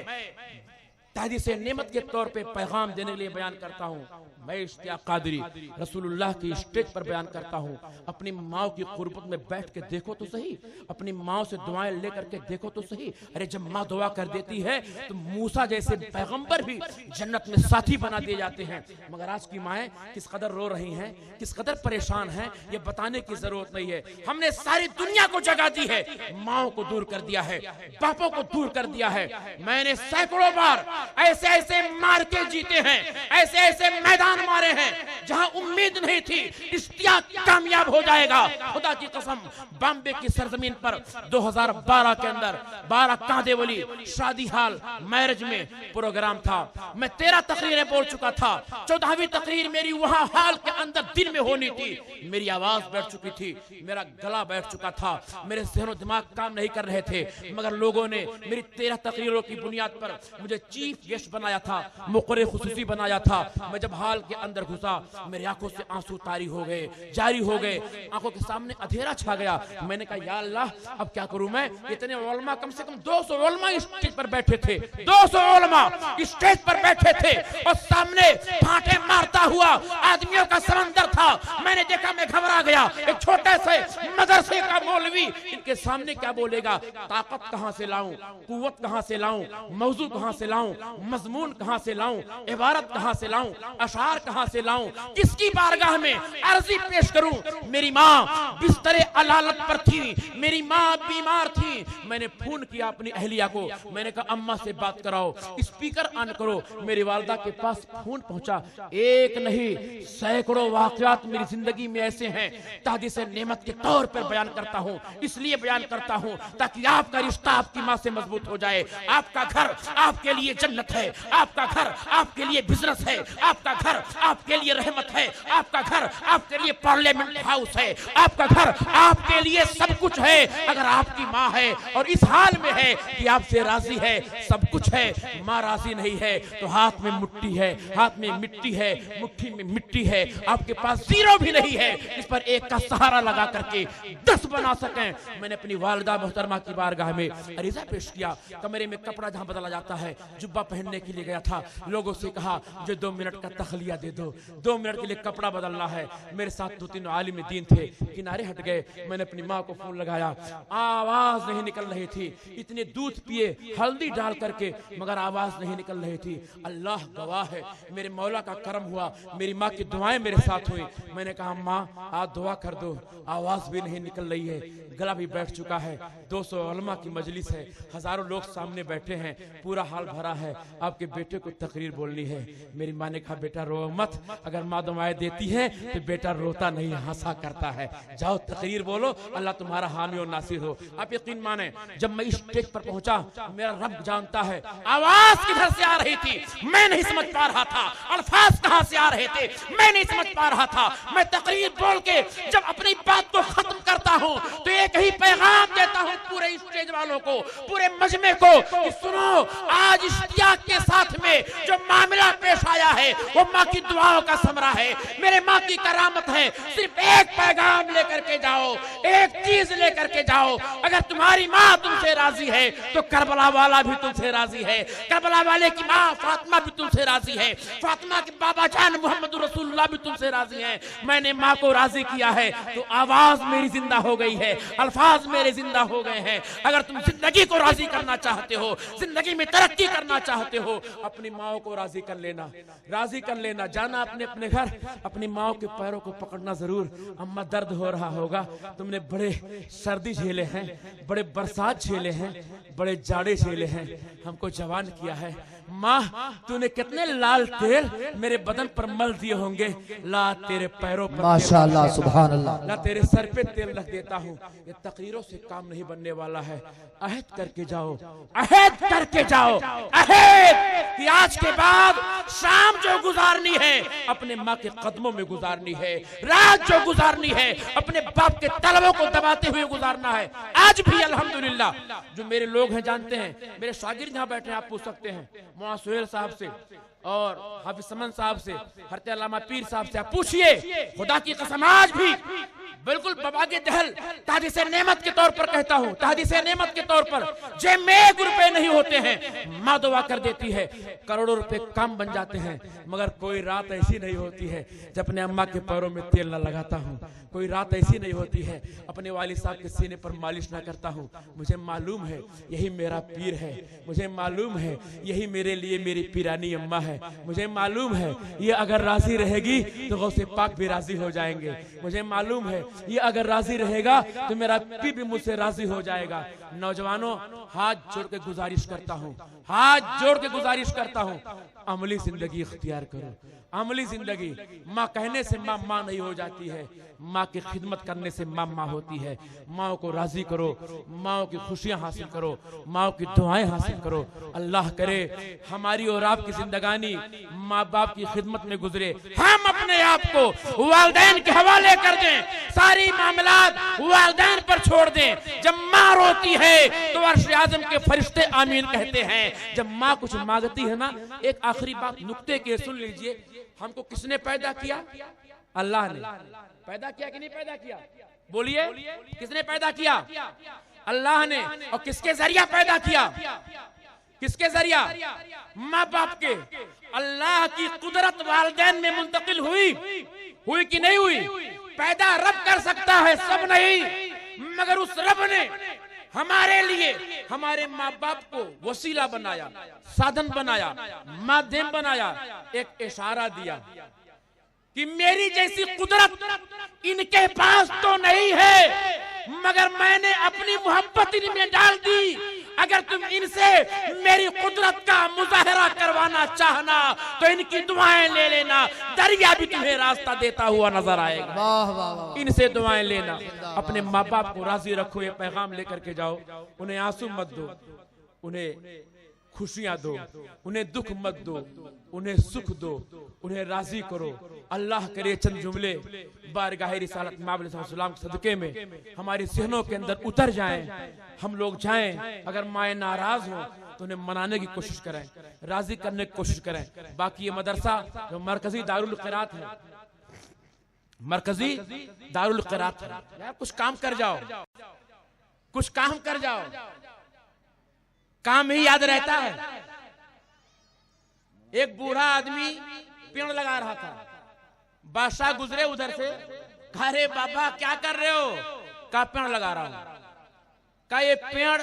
S3: तहदीस नेमत के तौर पे पैगाम देने के लिए बयान करता हूँ। मैं इश्तियाक कादरी रसूलुल्लाह की स्टेज पर बयान करता हूँ। अपनी माँ की कुर्बत में बैठ के देखो तो सही, अपनी माँ से दुआएं लेकर के देखो तो सही। अरे जब माँ दुआ कर देती है तो मूसा जैसे पैगंबर भी जन्नत में साथी बना दिए जाते हैं। मगर आज की माएँ किस कदर रो रही हैं, किस कदर परेशान हैं, ये बताने की जरूरत नहीं है। हमने सारी दुनिया को जगा दी है, माओ को दूर कर दिया है, बापों को दूर कर दिया है। मैंने सैकड़ों बार ऐसे ऐसे मार के जीते हैं, ऐसे ऐसे मैदान मारे हैं जहां उम्मीद नहीं थी इश्तियाक कामयाब हो जाएगा। खुदा की कसम बॉम्बे की सरजमीन पर 2012 के अंदर 12 कांदेवली शादी हाल मैरिज में प्रोग्राम था। मैं 13 तकरीरें बोल चुका था, 14वीं तकरीर मेरी वहां हाल के अंदर दिन में होनी थी। मेरी आवाज बैठ चुकी थी, मेरा गला बैठ चुका था, मेरे ज़हन दिमाग काम नहीं कर रहे थे, मगर लोगों ने मेरी 13 तकरीरों की बुनियाद पर मुझे चीफ गेस्ट बनाया था, मुक़र्रिर खुसूसी बनाया था। मैं जब हाल के अंदर घुसा मेरी आंखों से आंसू तारी हो गए, जारी हो गए, आंखों के सामने अंधेरा छा गया। मैंने कहा या अल्लाह अब क्या करूं मैं। इतने उलमा, कम से कम 200 उलमा स्टेज पर बैठे थे, 200 उलमा स्टेज पर बैठे थे और सामने फांटे मारता हुआ आदमियों का समंदर था। मैंने देखा, मैं घबरा गया। एक छोटे से मदरसे का मौलवी इनके सामने क्या बोलेगा? ताकत कहां से लाऊं, कुव्वत कहां से लाऊं, मौजू कहां से लाऊं, मजमून कहां से लाऊं, इबारत कहां से लाऊं, अशार कहां से लाऊं, किसकी बारगाह में अर्जी पेश करूं। मेरी माँ बिस्तरे अलालत पर थी, मेरी माँ बीमार थी। मैंने फोन किया अपनी अहलिया को, मैंने कहा अम्मा से बात कराओ, स्पीकर ऑन करो। मेरी वालिदा के पास फोन पहुंचा। एक नहीं सैकड़ों वाकयात मेरी जिंदगी में ऐसे हैं, तहदीस नेमत के तौर पर बयान करता हूं। इसलिए बयान करता हूं ताकि आपका रिश्ता आपकी माँ से मजबूत हो जाए, आपका घर आपके लिए जन्नत है, आपका घर आपके लिए बिजनेस है, आपका घर आपके लिए रहमत है, आपका घर आपके लिए पार्लियामेंट हाउस है, आपका घर आपके लिए सब कुछ है। अगर आपकी माँ है और इस हाल में है कि आपसे राजी है, सब कुछ है, माँ राजी नहीं है तो हाथ में मुट्ठी है, हाथ में मिट्टी है, मुट्ठी में मिट्टी है, आपके पास जीरो भी नहीं है इस पर एक का सहारा लगा करके 10 बना सकें। मैंने अपनी वालिदा मोहतरमा की बारगाह में अरीजा पेश किया, कमरे में कपड़ा जहां बदला जाता है जुब्बा पहनने के लिए गया था, लोगों से कहा मुझे 2 मिनट का तखलिया दे दो, 2 मिनट के लिए कपड़ा बदलना है। मेरे साथ 2-3 आलिम दीन थे, किनारे हट गए। मैंने अपनी माँ को फोन लगाया, आवाज नहीं निकल रही थी, इतने दूध पिए हल्दी डाल करके मगर आवाज नहीं निकल रही थी। अल्लाह गवाह है, मेरे मौला का करम हुआ, मेरी माँ की दुआएं मेरे साथ हुई। मैंने कहा माँ आप दुआ कर दो, आवाज भी नहीं निकल रही है, गला भी बैठ चुका है, 200 उलमा की मजलिस है, हजारों लोग सामने बैठे हैं, पूरा हाल भरा है, आपके बेटे को तकरीर बोलनी है। मेरी माँ ने कहा बेटा रो मत, अगर माँ दुआएं देती है तो बेटा रोता नहीं हंसा करता है, जाओ तकरीर बोलो, अल्लाह तुम्हारा हामी और नासिर हो। आप यकीन माने जब मैं इस स्टेज पर पहुंचा, मेरा रब जानता है आवाज किधर से आ रही थी मैं नहीं समझ पा रहा था, अल्फाज कहां से आ रहे थे मैं नहीं समझ पा रहा था। मैं तकरीर बोल के जब अपनी बात को खत्म करता हूं तो एक ही पैगाम देता हूं पूरे स्टेज वालों को, पूरे मजमे को कि सुनो, आज इश्तियाक के साथ में जो मामला पेश आया है वो माँ की दुआओं का समरा है, मेरे माँ की करामत है। सिर्फ एक पैगाम लेकर के जाओ, एक चीज लेकर के जाओ, अगर तुम्हारी माँ तुमसे राजी है तो करबला वाला भी तुमसे राजी है, करबला वाले की माँ फातिमा भी तुमसे राजी है, फातिमा के बाबा जान मोहम्मद रसूलुल्लाह भी तुमसे राजी है। मैंने माँ को राजी किया है तो आवाज मेरी जिंदा हो गई है, अल्फाज मेरे जिंदा हो गए हैं। अगर तुम जिंदगी को राजी करना चाहते हो, जिंदगी में तरक्की करना चाहते हो, अपनी माँ को राजी कर लेना, राजी कर लेना। जाना अपने अपने घर, अपनी माँ के पैरों को पकड़ना जरूर। अम्मा दर्द हो रहा होगा, तुमने बड़े सर्दी झेले हैं, बड़े बरसात झेले हैं, बड़े जाड़े झेले हैं, हमको जवान किया है। माँ तूने कितने लाल तेल मेरे बदन पर मल दिए होंगे, ला तेरे पैरों पर
S2: माशाअल्लाह सुभान अल्लाह,
S3: ला तेरे सर पे तेल रख देता हूँ। ये तकरीरों से काम नहीं बनने वाला है, अहद करके जाओ, अहद करके जाओ, अहद कि आज के बाद शाम जो गुजारनी है अपने माँ के कदमों में गुजारनी है, रात जो गुजारनी है अपने बाप के तलबों को दबाते हुए गुजारना है। आज भी अल्हम्दुलिल्लाह जो मेरे लोग हैं जानते हैं, मेरे शागिर्द यहाँ बैठे हैं, आप पूछ सकते हैं मौलाना सुहेल साहब से और हाफिज समन साहब से, हरते अल्लामा पीर साहब से, आप पूछिए, खुदा की कसम आज भी बिल्कुल बबागे दहल तहदीसे नेमत के तौर पर कहता हूँ, तहदीसे नेमत के तौर पर जेब में 1 रुपए नहीं होते हैं, माँ दुआ कर देती है, करोड़ों रुपए काम बन जाते हैं। मगर कोई रात ऐसी नहीं होती है जब अपने अम्मा के पैरों में तेल न लगाता हूँ, कोई रात ऐसी नहीं होती है अपने वालिद साहब के सीने पर मालिश ना करता हूँ। मुझे मालूम है यही मेरा पीर है, मुझे मालूम है यही मेरे लिए मेरी पीरानी अम्मा है, मुझे मालूम है ये अगर राजी रहेगी तो गौसे पाक भी राजी हो जाएंगे, मुझे मालूम है ये अगर राजी रहेगा तो मेरा पीर भी मुझसे राजी हो जाएगा। नौजवानों हाथ जोड़ के गुजारिश करता हूँ, हाथ जोड़ के गुजारिश करता हूँ, अमली जिंदगी इख्तियार करो, अमली जिंदगी। माँ कहने से माँ माँ नहीं हो जाती है, माँ की खिदमत करने से माँ माँ होती है। माँ को राजी करो, माँ की खुशियां हासिल करो, माँ की दुआएं हासिल करो। अल्लाह करे हमारी और आपकी जिंदगानी माँ बाप की खिदमत में गुजरे, हम अपने आप को वालिदैन के हवाले कर दें, सारी मामलात वालिदैन पर छोड़ दें। जब माँ रोती है तो अर्श आज़म के फरिश्ते आमीन कहते हैं। जब माँ कुछ मांगती है ना, एक आखिरी बात नुक्ते के सुन लीजिए, हमको किसने पैदा किया? अल्लाह ने पैदा किया कि नहीं पैदा किया? बोलिए, किसने पैदा किया? अल्लाह ने। और किसके जरिया पैदा किया? किसके जरिया? माँ बाप के। अल्लाह की कुदरत वालिदैन में मुंतकिल हुई कि नहीं हुई? पैदा रब कर सकता है, सब नहीं, मगर उस रब ने हमारे लिए हमारे माँ बाप को वसीला बनाया, साधन बनाया, माध्यम बनाया, एक इशारा दिया कि मेरी जैसी कुदरत इनके पास तो नहीं है, मगर मैंने अपनी मोहब्बत इनमें डाल दी। अगर तुम इनसे मेरी कुदरत का मुजाहरा करवाना चाहना तो इनकी दुआएं ले लेना, दरिया भी तुम्हें रास्ता देता हुआ नजर आएगा।
S2: वाह वाह वाह।
S3: इनसे दुआएं लेना, अपने माँ बाप को राजी रखो, ये पैगाम लेकर के जाओ, उन्हें आंसू मत दो, उन्हें खुशियां दो, उन्हें दुख मत दो, उन्हें सुख दो, उन्हें राजी करो। अल्लाह करे चंद जुमले बारगाह रिसालत इमाम अलैहिस्सलाम के सदके में हमारी ज़हनों के अंदर उतर जाएं, हम लोग जाएं। अगर माए नाराज हो तो उन्हें मनाने की कोशिश करें, राजी करने की कोशिश करें। बाकी ये मदरसा जो मरकजी दारुल क़िरात है, मरकजी दारुल क़िरात है, यार कुछ काम कर जाओ, कुछ काम कर जाओ, काम ही याद रहता है। एक बूढ़ा आदमी पेड़ लगा रहा था, बादशाह गुजरे उधर से, कहा रे बाबा क्या कर रहे हो? कहा पेड़ लगा रहा हूं। कहा ये पेड़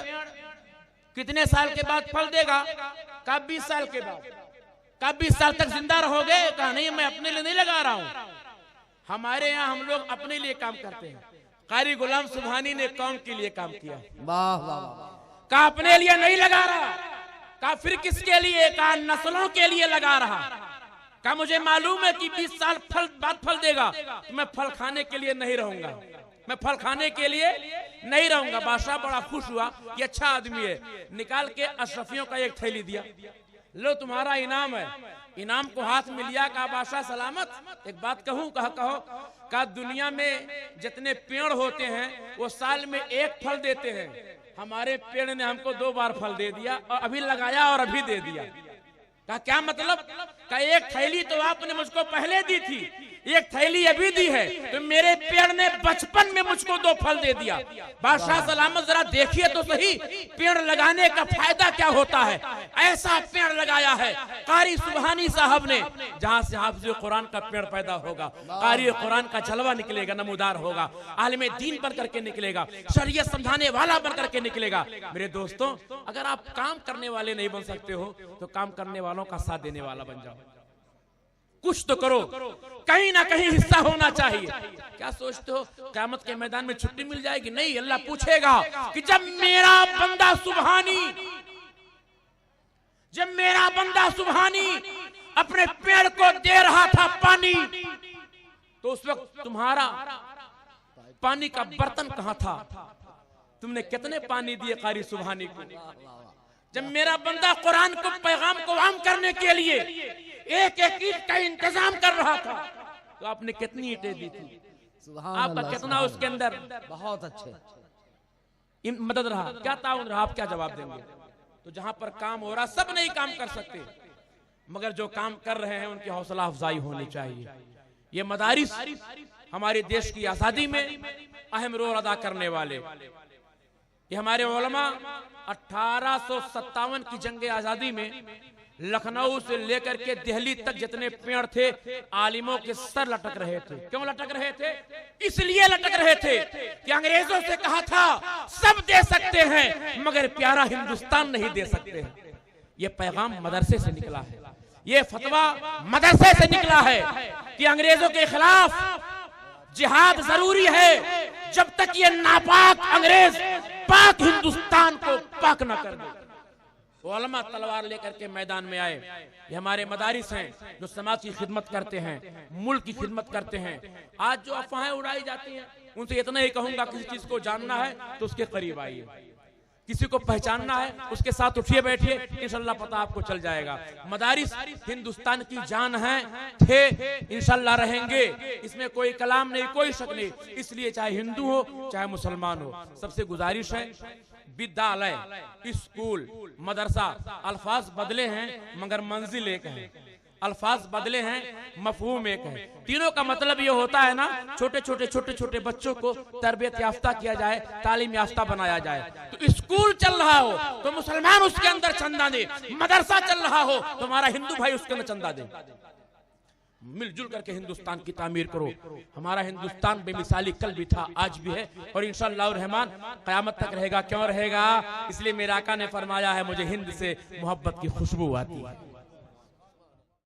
S3: कितने साल के बाद फल देगा? कहा 20 साल के बाद। कहा 20 साल तक जिंदा रहोगे? कहा नहीं, मैं अपने लिए नहीं लगा रहा हूं, हमारे यहाँ हम लोग अपने लिए काम करते हैं। कारी गुलाम सुभानी ने कौम के लिए काम किया।
S2: वाह वाह।
S3: कहा अपने लिए नहीं लगा रहा। कहा फिर किसके लिए? कहा नस्लों के लिए लगा रहा। कहा मुझे मालूम है कि 20 साल बाद फल देगा, तो मैं फल खाने के लिए नहीं रहूंगा, मैं फल खाने के लिए नहीं रहूंगा। बादशाह बड़ा खुश हुआ, ये अच्छा आदमी है। निकाल के अशरफियों का एक थैली दिया, लो तुम्हारा इनाम है। इनाम को हाथ में लिया, कहा बादशाह सलामत। एक बात कहूं? कहो। कहा दुनिया में जितने पेड़ होते हैं वो साल में एक फल देते हैं, हमारे पेड़ ने हमको 2 बार फल दे दिया, और अभी लगाया और अभी दे दिया। कहा क्या मतलब? कहा एक थैली तो आपने मुझको पहले दी थी, एक थैली अभी दी है, तो मेरे पेड़ ने बचपन में मुझको 2 फल दे दिया। बादशाह सलामत जरा देखिए तो सही, पेड़ लगाने का फायदा क्या होता है। ऐसा पेड़ लगाया है कारी सुभानी साहब ने, जहां से हाफिज़ कुरान का पेड़ पैदा होगा, कारी कुरान का जलवा निकलेगा, नमूदार होगा, आलिम दीन बन करके निकलेगा, शरीयत समझाने वाला बन करके निकलेगा। मेरे दोस्तों, अगर आप काम करने वाले नहीं बन सकते हो तो काम करने वालों का साथ देने वाला बन जाओ। कुछ तो करो, कहीं ना कहीं हिस्सा होना चाहिए। क्या सोचते हो क़यामत के मैदान में छुट्टी मिल जाएगी? नहीं, अल्लाह पूछेगा कि जब मेरा बंदा सुभानी अपने पेड़ को दे रहा था पानी, तो उस वक्त तुम्हारा पानी का बर्तन कहां था? तुमने कितने पानी दिए कारी सुभानी को? जब मेरा बंदा कुरान को पैगाम को आम करने के लिए एक एक ईंट का इंतजाम कर रहा था, तो आपने कितनी ईंटें दी थी? आपका कितना उसके अंदर
S2: बहुत अच्छे
S3: मदद रहा, क्या ताउन रहा? आप क्या जवाब देंगे? तो जहां पर काम हो रहा, सब नहीं काम कर सकते, मगर जो काम कर रहे हैं उनकी हौसला अफजाई होनी चाहिए। ये मदारिस हमारे देश की आजादी में अहम रोल अदा करने वाले, ये हमारे उलमा 1857 की जंग आजादी में लखनऊ से लेकर के दिल्ली तक जितने पेड़ थे, आलिमों के सर लटक रहे थे। क्यों लटक रहे थे? इसलिए लटक रहे थे कि अंग्रेजों से कहा था सब दे सकते हैं मगर प्यारा हिंदुस्तान नहीं दे सकते हैं। ये पैगाम मदरसे से निकला है, ये फतवा मदरसे से निकला है कि अंग्रेजों के खिलाफ जिहाद जरूरी है, जब तक ये नापाक अंग्रेज पाक हिंदुस्तान को पाक न कर दे। उलमा तलवार लेकर के मैदान में आए। ये हमारे मदारिस हैं जो समाज की खिदमत करते हैं, मुल्क की खिदमत करते हैं। आज जो अफवाहें उड़ाई जाती हैं, उनसे इतना ही कहूंगा, किसी चीज को जानना है तो उसके करीब आइए, किसी को पहचानना है उसके साथ उठिए बैठिए, इंशाल्लाह पता आपको चल जाएगा। मदारिस हिंदुस्तान की जान है, थे, इंशाल्लाह रहेंगे, इसमें कोई कलाम नहीं, कोई शक नहीं। इसलिए चाहे हिंदू हो चाहे मुसलमान हो, सबसे गुजारिश है विद्यालय, स्कूल, मदरसा, अल्फाज बदले हैं मगर मंजिल एक है, अल्फाज बदले हैं मफहूम एक है। तीनों का मतलब ये होता है ना, छोटे छोटे बच्चों को तरबियत याफ्ता किया जाए, तालीम याफ्ता बनाया जाए। तो स्कूल चल रहा हो तो मुसलमान उसके अंदर चंदा दे, मदरसा चल रहा हो तो हमारा हिंदू भाई उसके अंदर चंदा दे। मिलजुल करके हिंदुस्तान की तामीर करो। हमारा हिंदुस्तान बेमिसाली कल भी था, आज भी है, और इंशाअल्लाह रहमान क़यामत तक रहेगा। क्यों रहेगा? इसलिए मेरे आका ने फरमाया है, मुझे हिंद से मोहब्बत की खुशबू आती है।